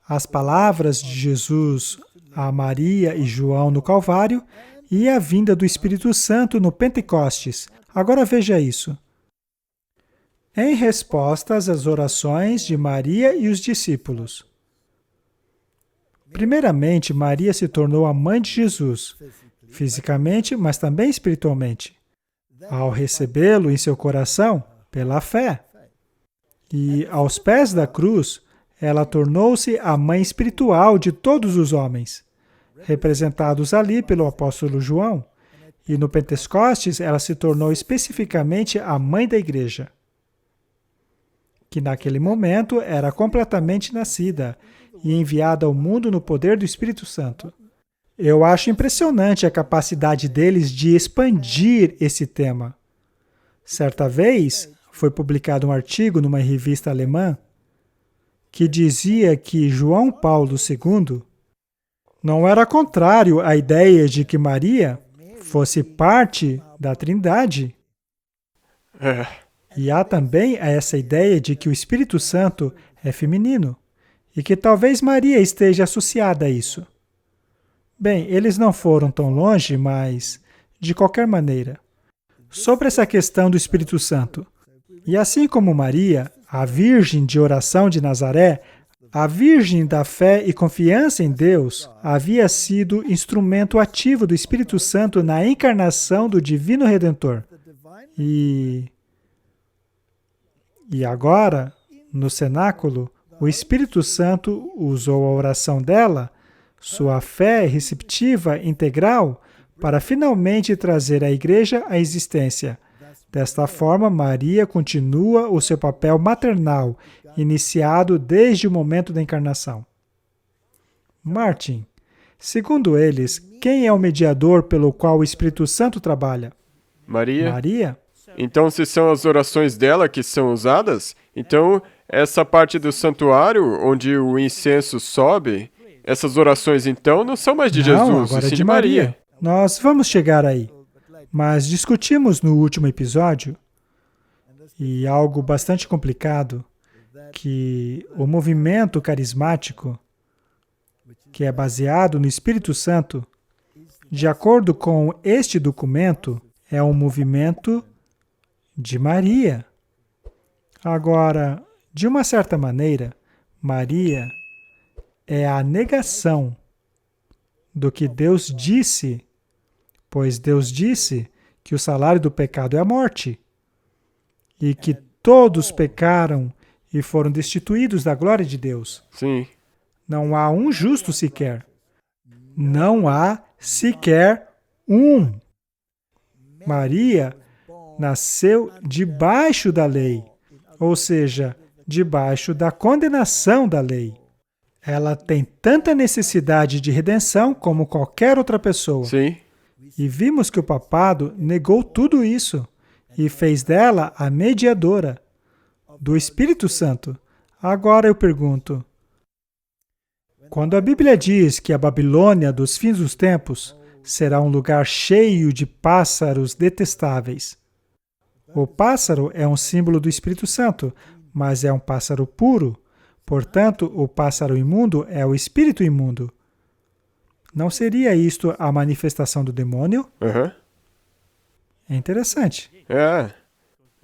as palavras de Jesus a Maria e João no Calvário e a vinda do Espírito Santo no Pentecostes. Agora veja isso. Em respostas às orações de Maria e os discípulos. Primeiramente, Maria se tornou a mãe de Jesus, fisicamente, mas também espiritualmente, ao recebê-lo em seu coração pela fé. E aos pés da cruz, ela tornou-se a mãe espiritual de todos os homens, representados ali pelo apóstolo João. E no Pentecostes, ela se tornou especificamente a mãe da igreja, que naquele momento era completamente nascida e enviada ao mundo no poder do Espírito Santo. Eu acho impressionante a capacidade deles de expandir esse tema. Certa vez, foi publicado um artigo numa revista alemã que dizia que João Paulo II não era contrário à ideia de que Maria fosse parte da Trindade. É. E há também essa ideia de que o Espírito Santo é feminino e que talvez Maria esteja associada a isso. Bem, eles não foram tão longe, mas, de qualquer maneira, sobre essa questão do Espírito Santo. E assim como Maria, a Virgem de oração de Nazaré, a Virgem da fé e confiança em Deus, havia sido instrumento ativo do Espírito Santo na encarnação do Divino Redentor. E agora, no cenáculo, o Espírito Santo usou a oração dela, sua fé receptiva integral, para finalmente trazer a igreja à existência. Desta forma, Maria continua o seu papel maternal, iniciado desde o momento da encarnação. Martin, segundo eles, quem é o mediador pelo qual o Espírito Santo trabalha? Maria? Maria? Então, se são as orações dela que são usadas, então essa parte do santuário onde o incenso sobe, essas orações então não são mais de Não, Jesus, agora e é sim de Maria. Nós vamos chegar aí. Mas discutimos no último episódio, e algo bastante complicado, que o movimento carismático, que é baseado no Espírito Santo, de acordo com este documento, é um movimento de Maria. Agora, de uma certa maneira, Maria é a negação do que Deus disse, pois Deus disse que o salário do pecado é a morte, e que todos pecaram e foram destituídos da glória de Deus. Sim. Não há um justo sequer. Não há sequer um. Maria nasceu debaixo da lei, ou seja, debaixo da condenação da lei. Ela tem tanta necessidade de redenção como qualquer outra pessoa. Sim. E vimos que o papado negou tudo isso e fez dela a mediadora do Espírito Santo. Agora eu pergunto, quando a Bíblia diz que a Babilônia dos fins dos tempos será um lugar cheio de pássaros detestáveis, o pássaro é um símbolo do Espírito Santo, mas é um pássaro puro. Portanto, o pássaro imundo é o espírito imundo. Não seria isto a manifestação do demônio? Aham. É interessante. É.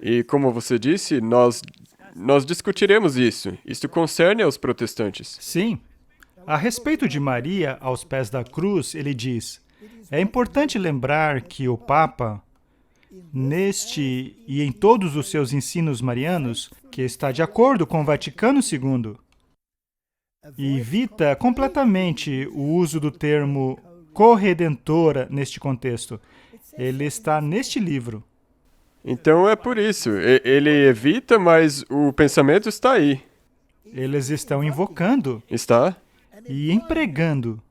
E como você disse, nós discutiremos isso. Isto concerne aos protestantes. Sim. A respeito de Maria aos pés da cruz, ele diz: é importante lembrar que o Papa, neste e em todos os seus ensinos marianos, que está de acordo com o Vaticano II, evita completamente o uso do termo corredentora neste contexto. Ele está neste livro. Então é por isso. Ele evita, mas o pensamento está aí. Eles estão invocando Está? e empregando,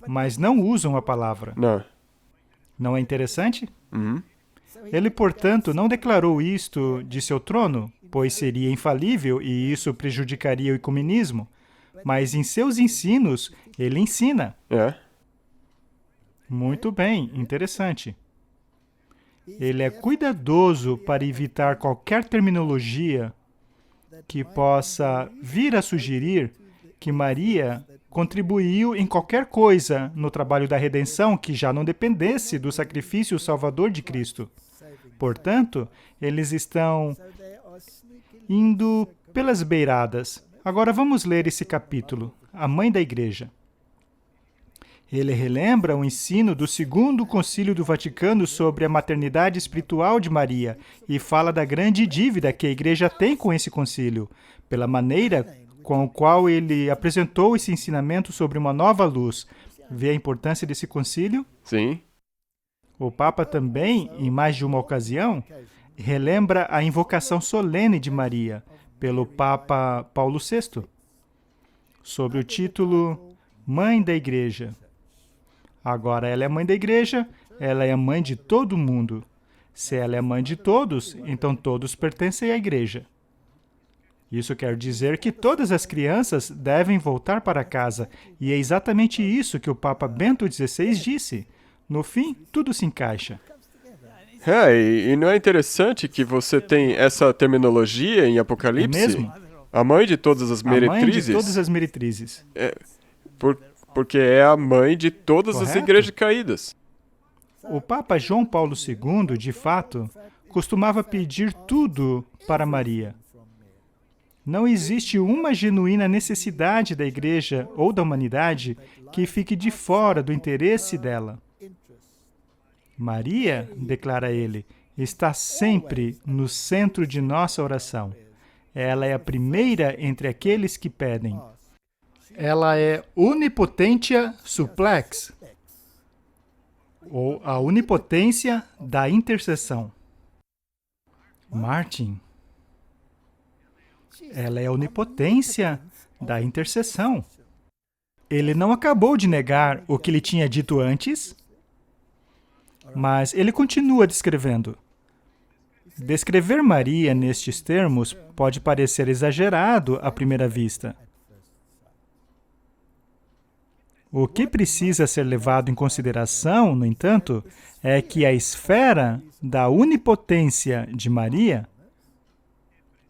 mas não usam a palavra. Não. Não é interessante? Uhum. Ele, portanto, não declarou isto de seu trono, pois seria infalível e isso prejudicaria o ecumenismo. Mas em seus ensinos, ele ensina. É. Muito bem, interessante. Ele é cuidadoso para evitar qualquer terminologia que possa vir a sugerir que Maria contribuiu em qualquer coisa no trabalho da redenção que já não dependesse do sacrifício salvador de Cristo. Portanto, eles estão indo pelas beiradas. Agora vamos ler esse capítulo, a Mãe da Igreja. Ele relembra o ensino do Segundo Concílio do Vaticano sobre a maternidade espiritual de Maria e fala da grande dívida que a Igreja tem com esse concílio, pela maneira com a qual ele apresentou esse ensinamento sobre uma nova luz. Vê a importância desse concílio? Sim. O Papa também, em mais de uma ocasião, relembra a invocação solene de Maria pelo Papa Paulo VI, sobre o título Mãe da Igreja. Agora ela é mãe da Igreja, ela é a mãe de todo mundo. Se ela é mãe de todos, então todos pertencem à Igreja. Isso quer dizer que todas as crianças devem voltar para casa, e é exatamente isso que o Papa Bento XVI disse. No fim, tudo se encaixa. E não é interessante que você tem essa terminologia em Apocalipse? É mesmo? A mãe de todas as A mãe de meretrizes? todas as meretrizes. Porque é a mãe de todas as Correto? igrejas caídas. O Papa João Paulo II, de fato, costumava pedir tudo para Maria. Não existe uma genuína necessidade da Igreja ou da humanidade que fique de fora do interesse dela. Maria, declara ele, está sempre no centro de nossa oração. Ela é a primeira entre aqueles que pedem. Ela é Unipotentia Supplex, ou a onipotência da intercessão. Martin, ela é a onipotência da intercessão. Ele não acabou de negar o que ele tinha dito antes, mas ele continua descrevendo. Descrever Maria nestes termos pode parecer exagerado à primeira vista. O que precisa ser levado em consideração, no entanto, é que a esfera da onipotência de Maria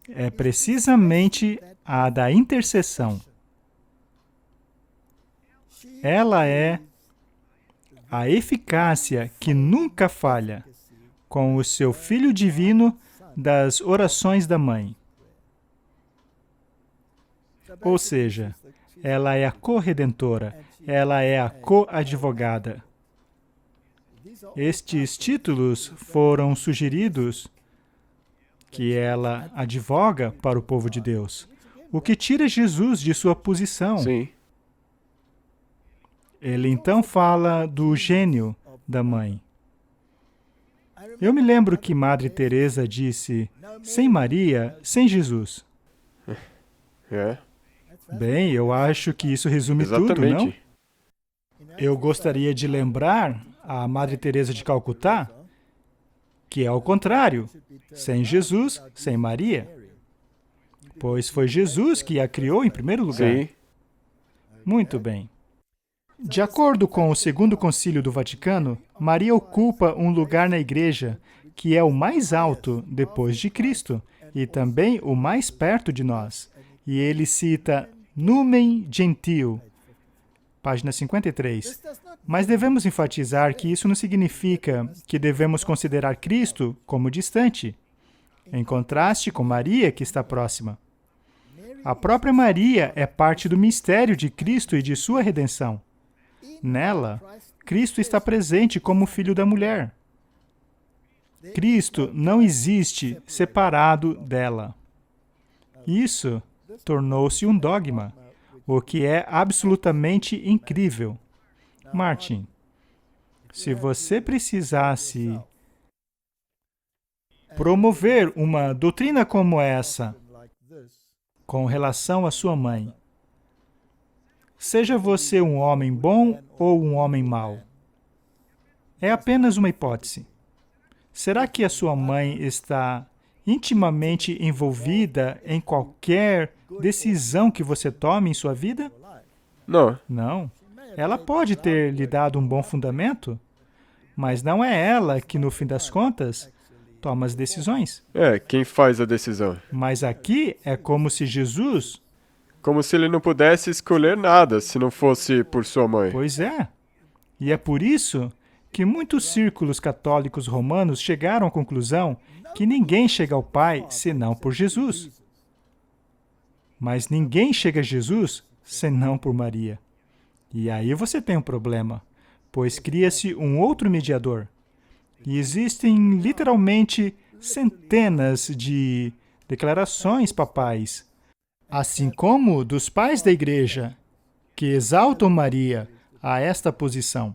é precisamente a da intercessão. Ela é a eficácia que nunca falha com o seu Filho Divino das orações da Mãe. Ou seja, ela é a corredentora, ela é a coadvogada. Estes títulos foram sugeridos que ela advoga para o povo de Deus, o que tira Jesus de sua posição. Sim. Ele então fala do gênio da mãe. Eu me lembro que Madre Teresa disse, sem Maria, sem Jesus. É. Bem, eu acho que isso resume tudo, não? Exatamente. Eu gostaria de lembrar a Madre Teresa de Calcutá que é ao contrário, sem Jesus, sem Maria. Pois foi Jesus que a criou em primeiro lugar. Sim. Muito bem. De acordo com o Segundo Concílio do Vaticano, Maria ocupa um lugar na Igreja que é o mais alto depois de Cristo e também o mais perto de nós. E ele cita Numen Gentio, página 53. Mas devemos enfatizar que isso não significa que devemos considerar Cristo como distante, em contraste com Maria, que está próxima. A própria Maria é parte do mistério de Cristo e de sua redenção. Nela, Cristo está presente como filho da mulher. Cristo não existe separado dela. Isso tornou-se um dogma, o que é absolutamente incrível. Martin, se você precisasse promover uma doutrina como essa com relação à sua mãe, seja você um homem bom ou um homem mau, é apenas uma hipótese. Será que a sua mãe está intimamente envolvida em qualquer decisão que você tome em sua vida? Não. Não. Ela pode ter lhe dado um bom fundamento, mas não é ela que, no fim das contas, toma as decisões. Quem faz a decisão? Mas aqui é como se Jesus... Como se ele não pudesse escolher nada se não fosse por sua mãe. Pois é. E é por isso que muitos círculos católicos romanos chegaram à conclusão que ninguém chega ao Pai senão por Jesus. Mas ninguém chega a Jesus senão por Maria. E aí você tem um problema, pois cria-se um outro mediador. E existem literalmente centenas de declarações papais, assim como dos pais da Igreja, que exaltam Maria a esta posição.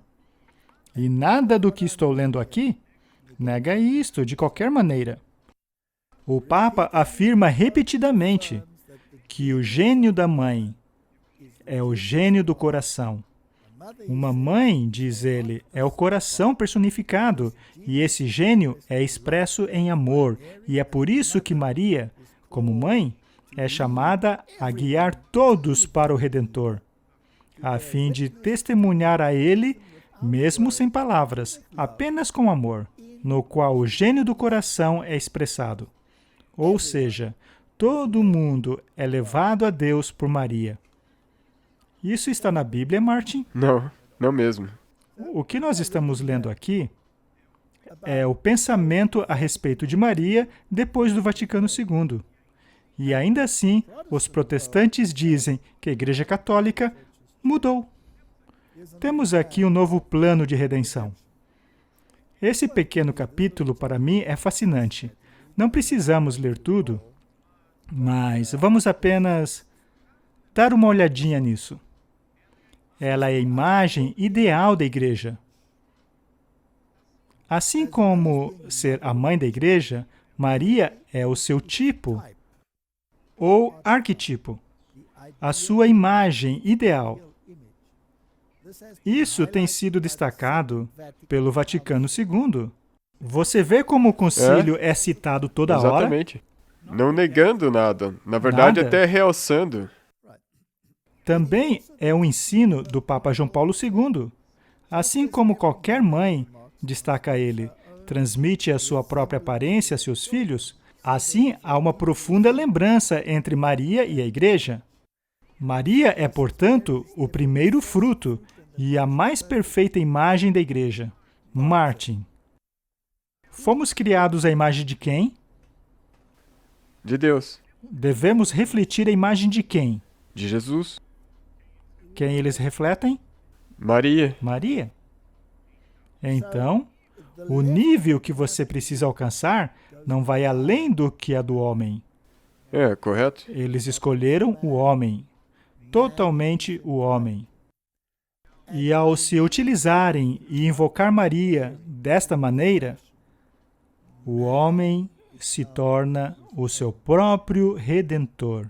E nada do que estou lendo aqui nega isto de qualquer maneira. O Papa afirma repetidamente que o gênio da mãe é o gênio do coração. Uma mãe, diz ele, é o coração personificado, e esse gênio é expresso em amor, e é por isso que Maria, como mãe, é chamada a guiar todos para o Redentor, a fim de testemunhar a ele, mesmo sem palavras, apenas com amor, no qual o gênio do coração é expressado. Ou seja, todo mundo é levado a Deus por Maria. Isso está na Bíblia, Martin? Não, não mesmo. O que nós estamos lendo aqui é o pensamento a respeito de Maria depois do Vaticano II. E ainda assim, os protestantes dizem que a Igreja Católica mudou. Temos aqui um novo plano de redenção. Esse pequeno capítulo, para mim, é fascinante. Não precisamos ler tudo, mas vamos apenas dar uma olhadinha nisso. Ela é a imagem ideal da Igreja. Assim como ser a mãe da Igreja, Maria é o seu tipo, ou arquetipo, a sua imagem ideal. Isso tem sido destacado pelo Vaticano II. Você vê como o concílio é citado toda hora? Exatamente. Não negando nada. Na verdade, Nada. até realçando. Também é um ensino do Papa João Paulo II. Assim como qualquer mãe, destaca ele, transmite a sua própria aparência a seus filhos, assim há uma profunda lembrança entre Maria e a Igreja. Maria é, portanto, o primeiro fruto e a mais perfeita imagem da Igreja. Martin. Fomos criados à imagem de quem? De Deus. Devemos refletir a imagem de quem? De Jesus. Quem eles refletem? Maria. Maria. Então, o nível que você precisa alcançar não vai além do que a do homem. Correto? Eles escolheram o homem, totalmente o homem. E ao se utilizarem e invocar Maria desta maneira, o homem se torna o seu próprio Redentor.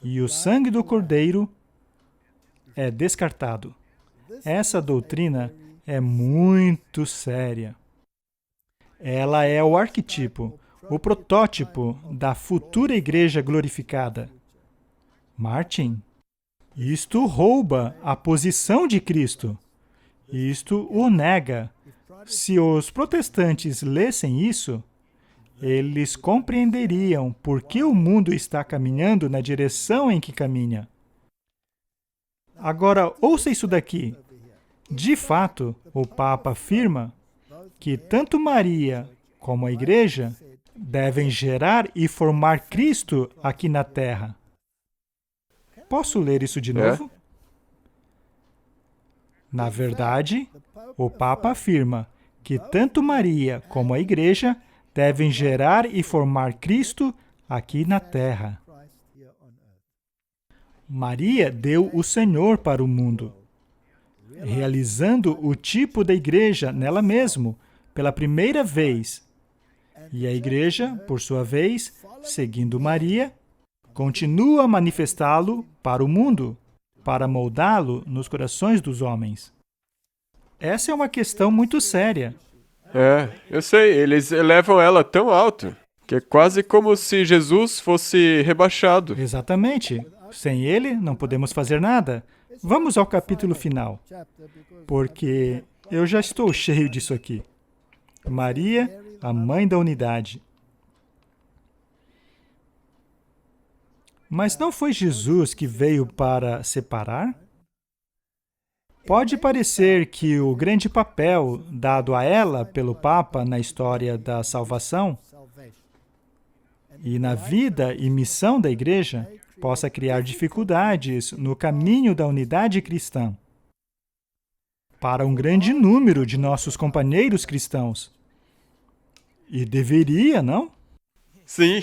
E o sangue do Cordeiro é descartado. Essa doutrina é muito séria. Ela é o arquetipo, o protótipo da futura igreja glorificada. Martin, isto rouba a posição de Cristo. Isto o nega. Se os protestantes lessem isso, eles compreenderiam por que o mundo está caminhando na direção em que caminha. Agora, ouça isso daqui. De fato, o Papa afirma que tanto Maria como a Igreja devem gerar e formar Cristo aqui na Terra. Posso ler isso de novo? Na verdade, o Papa afirma que tanto Maria como a Igreja devem gerar e formar Cristo aqui na Terra. Maria deu o Senhor para o mundo, realizando o tipo da Igreja nela mesmo, pela primeira vez. E a Igreja, por sua vez, seguindo Maria, continua a manifestá-lo para o mundo, para moldá-lo nos corações dos homens. Essa é uma questão muito séria. Eu sei, eles elevam ela tão alto que é quase como se Jesus fosse rebaixado. Exatamente. Sem ele, não podemos fazer nada. Vamos ao capítulo final, porque eu já estou cheio disso aqui. Maria, a mãe da unidade. Mas não foi Jesus que veio para separar? Pode parecer que o grande papel dado a ela pelo Papa na história da salvação e na vida e missão da Igreja possa criar dificuldades no caminho da unidade cristã para um grande número de nossos companheiros cristãos. E deveria, não? Sim.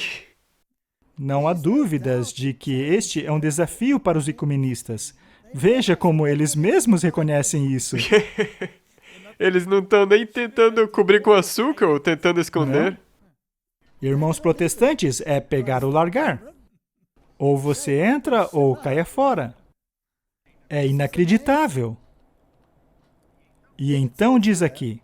Não há dúvidas de que este é um desafio para os ecumenistas. Veja como eles mesmos reconhecem isso. Eles não estão nem tentando cobrir com açúcar ou tentando esconder. Irmãos protestantes, é pegar ou largar. Ou você entra ou caia fora. É inacreditável. E então diz aqui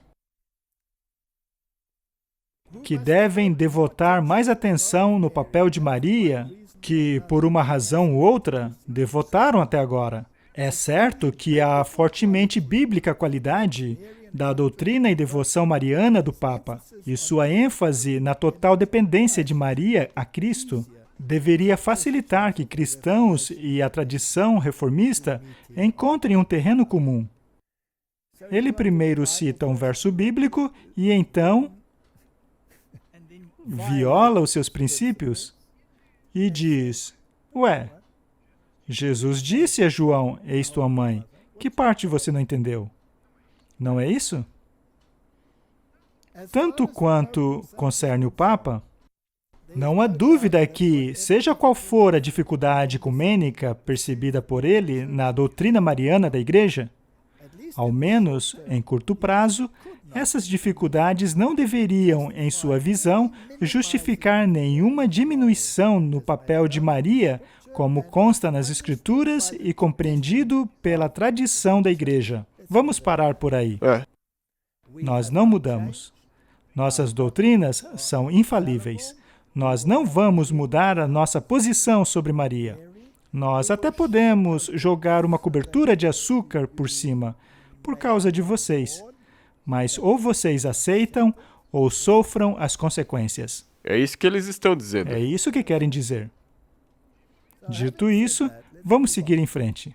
que devem devotar mais atenção no papel de Maria, que, por uma razão ou outra, devotaram até agora. É certo que há fortemente bíblica qualidade da doutrina e devoção mariana do Papa, e sua ênfase na total dependência de Maria a Cristo deveria facilitar que cristãos e a tradição reformista encontrem um terreno comum. Ele primeiro cita um verso bíblico e então viola os seus princípios e diz: ué, Jesus disse a João, eis tua mãe. Que parte você não entendeu? Não é isso? Tanto quanto concerne o Papa, não há dúvida que, seja qual for a dificuldade ecumênica percebida por ele na doutrina mariana da Igreja, ao menos em curto prazo, essas dificuldades não deveriam, em sua visão, justificar nenhuma diminuição no papel de Maria, como consta nas Escrituras e compreendido pela tradição da Igreja. Vamos parar por aí. Nós não mudamos. Nossas doutrinas são infalíveis. Nós não vamos mudar a nossa posição sobre Maria. Nós até podemos jogar uma cobertura de açúcar por cima, por causa de vocês. Mas ou vocês aceitam ou sofram as consequências. É isso que eles estão dizendo. É isso que querem dizer. Dito isso, vamos seguir em frente.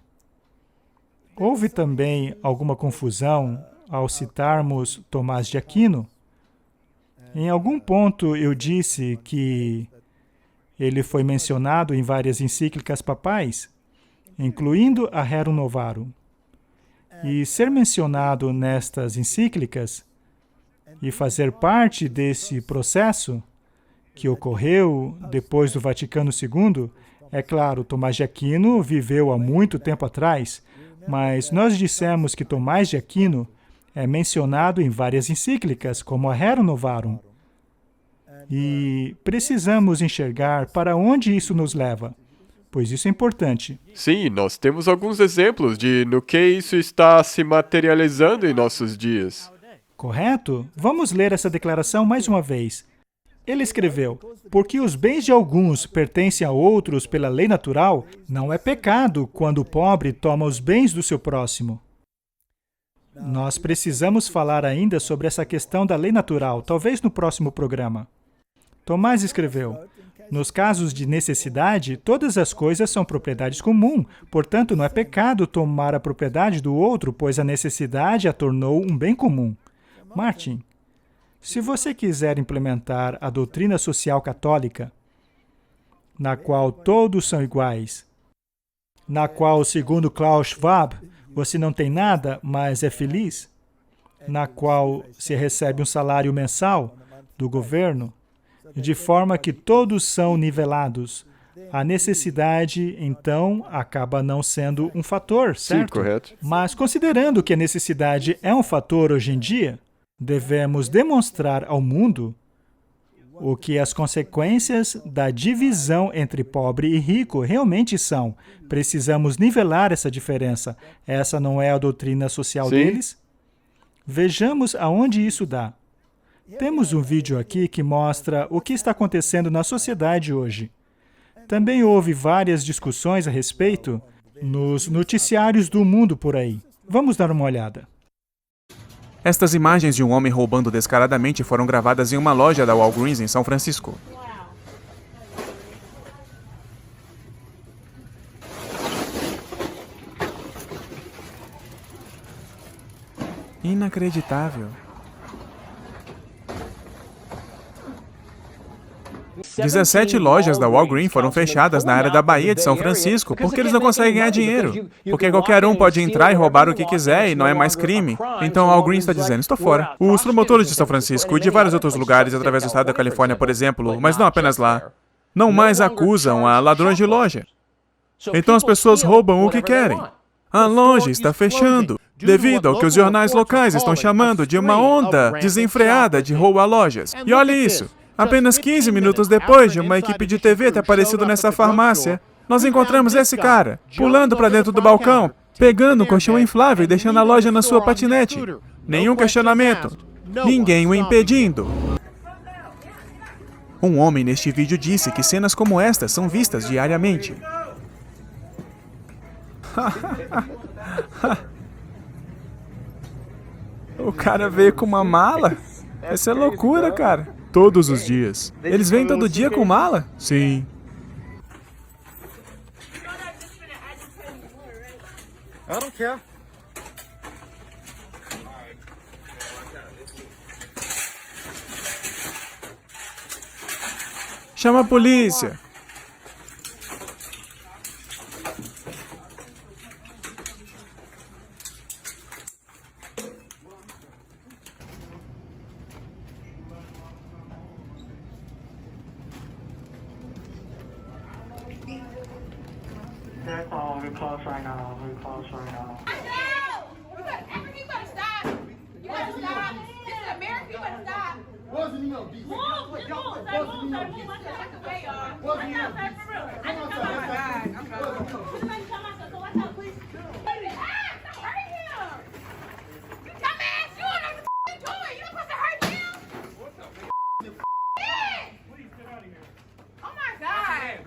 Houve também alguma confusão ao citarmos Tomás de Aquino? Em algum ponto eu disse que ele foi mencionado em várias encíclicas papais, incluindo a Rerum Novarum. E ser mencionado nestas encíclicas e fazer parte desse processo que ocorreu depois do Vaticano II, é claro, Tomás de Aquino viveu há muito tempo atrás, mas nós dissemos que Tomás de Aquino é mencionado em várias encíclicas, como a Rerum Novarum. E precisamos enxergar para onde isso nos leva, pois isso é importante. Sim, nós temos alguns exemplos de no que isso está se materializando em nossos dias. Correto? Vamos ler essa declaração mais uma vez. Ele escreveu: porque os bens de alguns pertencem a outros pela lei natural, não é pecado quando o pobre toma os bens do seu próximo. Nós precisamos falar ainda sobre essa questão da lei natural, talvez no próximo programa. Tomás escreveu: nos casos de necessidade, todas as coisas são propriedades comuns, portanto não é pecado tomar a propriedade do outro, pois a necessidade a tornou um bem comum. Martin, se você quiser implementar a doutrina social católica, na qual todos são iguais, na qual, segundo Klaus Schwab, você não tem nada, mas é feliz, na qual se recebe um salário mensal do governo, de forma que todos são nivelados, a necessidade, então, acaba não sendo um fator, certo? Sim, correto. Mas considerando que a necessidade é um fator hoje em dia, devemos demonstrar ao mundo o que as consequências da divisão entre pobre e rico realmente são. Precisamos nivelar essa diferença. Essa não é a doutrina social Sim. deles? Vejamos aonde isso dá. Temos um vídeo aqui que mostra o que está acontecendo na sociedade hoje. Também houve várias discussões a respeito nos noticiários do mundo por aí. Vamos dar uma olhada. Estas imagens de um homem roubando descaradamente foram gravadas em uma loja da Walgreens em São Francisco. Inacreditável. 17 lojas da Walgreens foram fechadas na área da Baía de São Francisco porque eles não conseguem ganhar dinheiro. Porque qualquer um pode entrar e roubar o que quiser e não é mais crime. Então a Walgreens está dizendo, estou fora. Os promotores de São Francisco e de vários outros lugares através do estado da Califórnia, por exemplo, mas não apenas lá, não mais acusam a ladrões de loja. Então as pessoas roubam o que querem. A loja está fechando, devido ao que os jornais locais estão chamando de uma onda desenfreada de roubo a lojas. E olha isso, apenas 15 minutos depois de uma equipe de TV ter aparecido nessa farmácia, nós encontramos esse cara, pulando para dentro do balcão, pegando um colchão inflável e deixando a loja na sua patinete. Nenhum questionamento, ninguém o impedindo. Um homem neste vídeo disse que cenas como estas são vistas diariamente. O cara veio com uma mala? Essa é loucura, cara. Todos os dias. Eles vêm todo dia com mala? Sim. Chama a polícia. That's all. We're close right now. We're close right now. You better stop. You better stop. This is America. You better stop. Move. Just move. Move. Watch the way, y'all. Watch out, man, for real. I just come outside. Somebody come outside. So watch out, please. Stop hurting him. You dumbass. You don't know what the f*** you doing. You don't supposed to hurt him. Yeah. Oh, my God.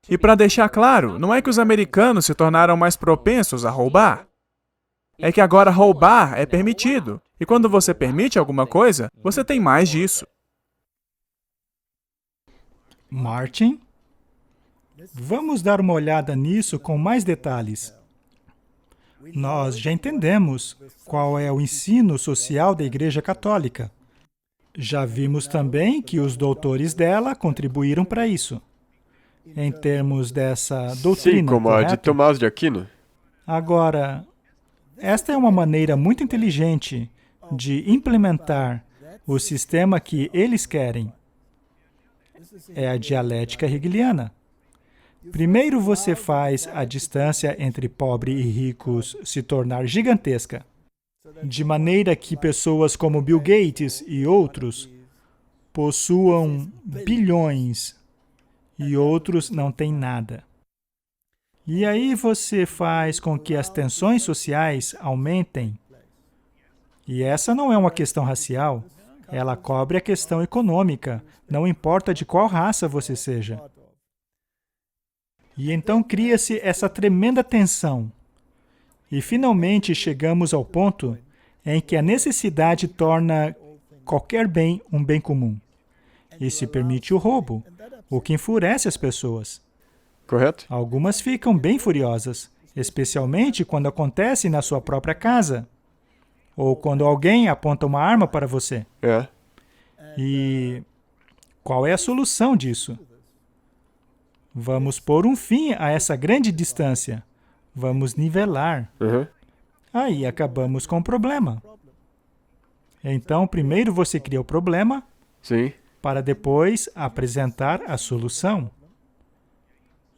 E para deixar claro, não é que os americanos se tornaram mais propensos a roubar. É que agora roubar é permitido. E quando você permite alguma coisa, você tem mais disso. Martin? Vamos dar uma olhada nisso com mais detalhes. Nós já entendemos qual é o ensino social da Igreja Católica. Já vimos também que os doutores dela contribuíram para isso, em termos dessa doutrina, Sim, como a de correto? Tomás de Aquino. Agora, esta é uma maneira muito inteligente de implementar o sistema que eles querem. É a dialética hegeliana. Primeiro você faz a distância entre pobre e ricos se tornar gigantesca, de maneira que pessoas como Bill Gates e outros possuam bilhões e outros não têm nada. E aí você faz com que as tensões sociais aumentem. E essa não é uma questão racial, ela cobre a questão econômica, não importa de qual raça você seja. E então cria-se essa tremenda tensão. E finalmente chegamos ao ponto em que a necessidade torna qualquer bem um bem comum. E se permite o roubo, o que enfurece as pessoas. Correto? Algumas ficam bem furiosas, especialmente quando acontece na sua própria casa, ou quando alguém aponta uma arma para você. É. E qual é a solução disso? Vamos pôr um fim a essa grande distância. Vamos nivelar. Uhum. Aí acabamos com o problema. Então, primeiro você cria o problema, Sim. para depois apresentar a solução.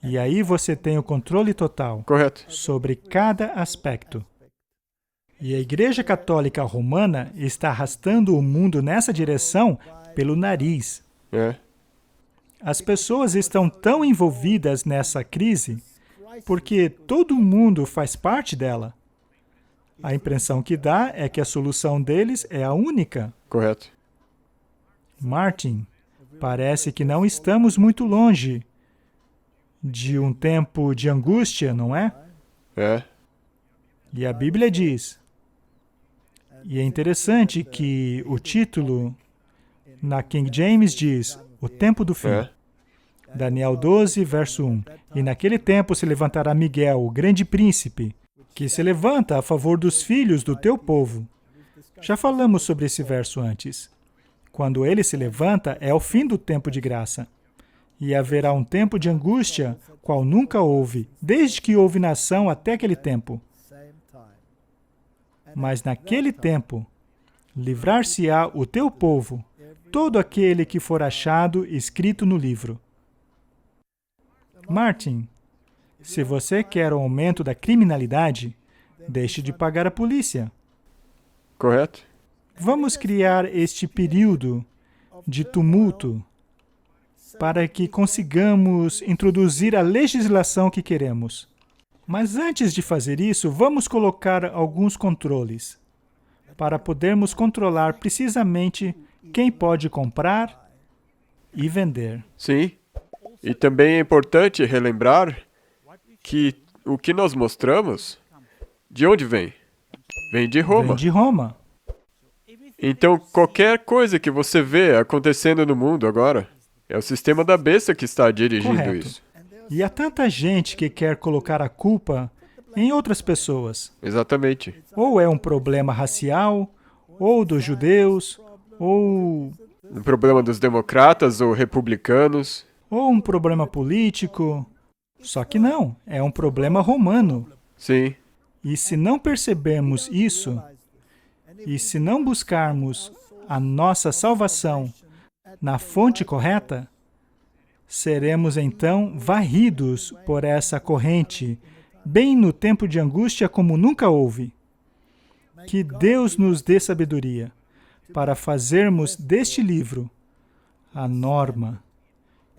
E aí você tem o controle total Correto. sobre cada aspecto. E a Igreja Católica Romana está arrastando o mundo nessa direção pelo nariz. É. As pessoas estão tão envolvidas nessa crise porque todo mundo faz parte dela. A impressão que dá é que a solução deles é a única. Correto. Martin, parece que não estamos muito longe de um tempo de angústia, não é? É. E a Bíblia diz. E é interessante que o título na King James diz, o tempo do fim. É. Daniel 12, verso 1. E naquele tempo se levantará Miguel, o grande príncipe, que se levanta a favor dos filhos do teu povo. Já falamos sobre esse verso antes. Quando ele se levanta, é o fim do tempo de graça. E haverá um tempo de angústia, qual nunca houve, desde que houve nação até aquele tempo. Mas naquele tempo, livrar-se-á o teu povo, todo aquele que for achado escrito no livro. Martin, se você quer o aumento da criminalidade, deixe de pagar a polícia. Correto? Vamos criar este período de tumulto para que consigamos introduzir a legislação que queremos. Mas antes de fazer isso, vamos colocar alguns controles para podermos controlar precisamente quem pode comprar e vender. Sim. E também é importante relembrar que o que nós mostramos, de onde vem? Vem de Roma. Vem de Roma. Então, qualquer coisa que você vê acontecendo no mundo agora, é o sistema da besta que está dirigindo Correto. isso. E há tanta gente que quer colocar a culpa em outras pessoas. Exatamente. Ou é um problema racial, ou dos judeus, ou Um problema dos democratas ou republicanos. um problema político. Só que não, é um problema romano. Sim. E se não percebermos isso, e se não buscarmos a nossa salvação na fonte correta, seremos então varridos por essa corrente, bem no tempo de angústia como nunca houve. Que Deus nos dê sabedoria para fazermos deste livro a norma,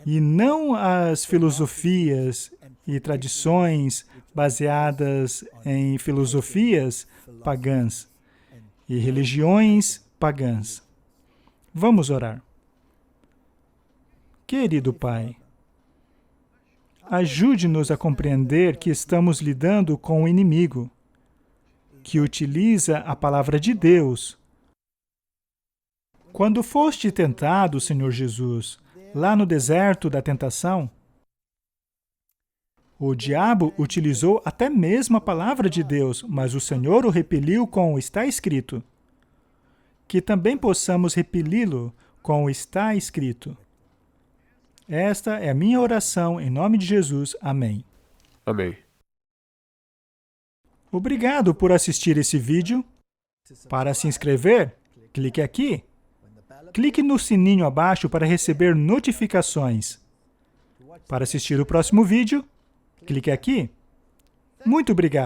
e não as filosofias e tradições baseadas em filosofias pagãs e religiões pagãs. Vamos orar. Querido Pai, ajude-nos a compreender que estamos lidando com um inimigo que utiliza a palavra de Deus. Quando foste tentado, Senhor Jesus, lá no deserto da tentação, o diabo utilizou até mesmo a palavra de Deus, mas o Senhor o repeliu com o está escrito. Que também possamos repeli-lo com o está escrito. Esta é a minha oração em nome de Jesus. Amém. Amém. Obrigado por assistir esse vídeo. Para se inscrever, clique aqui. Clique no sininho abaixo para receber notificações. Para assistir o próximo vídeo, clique aqui. Muito obrigado.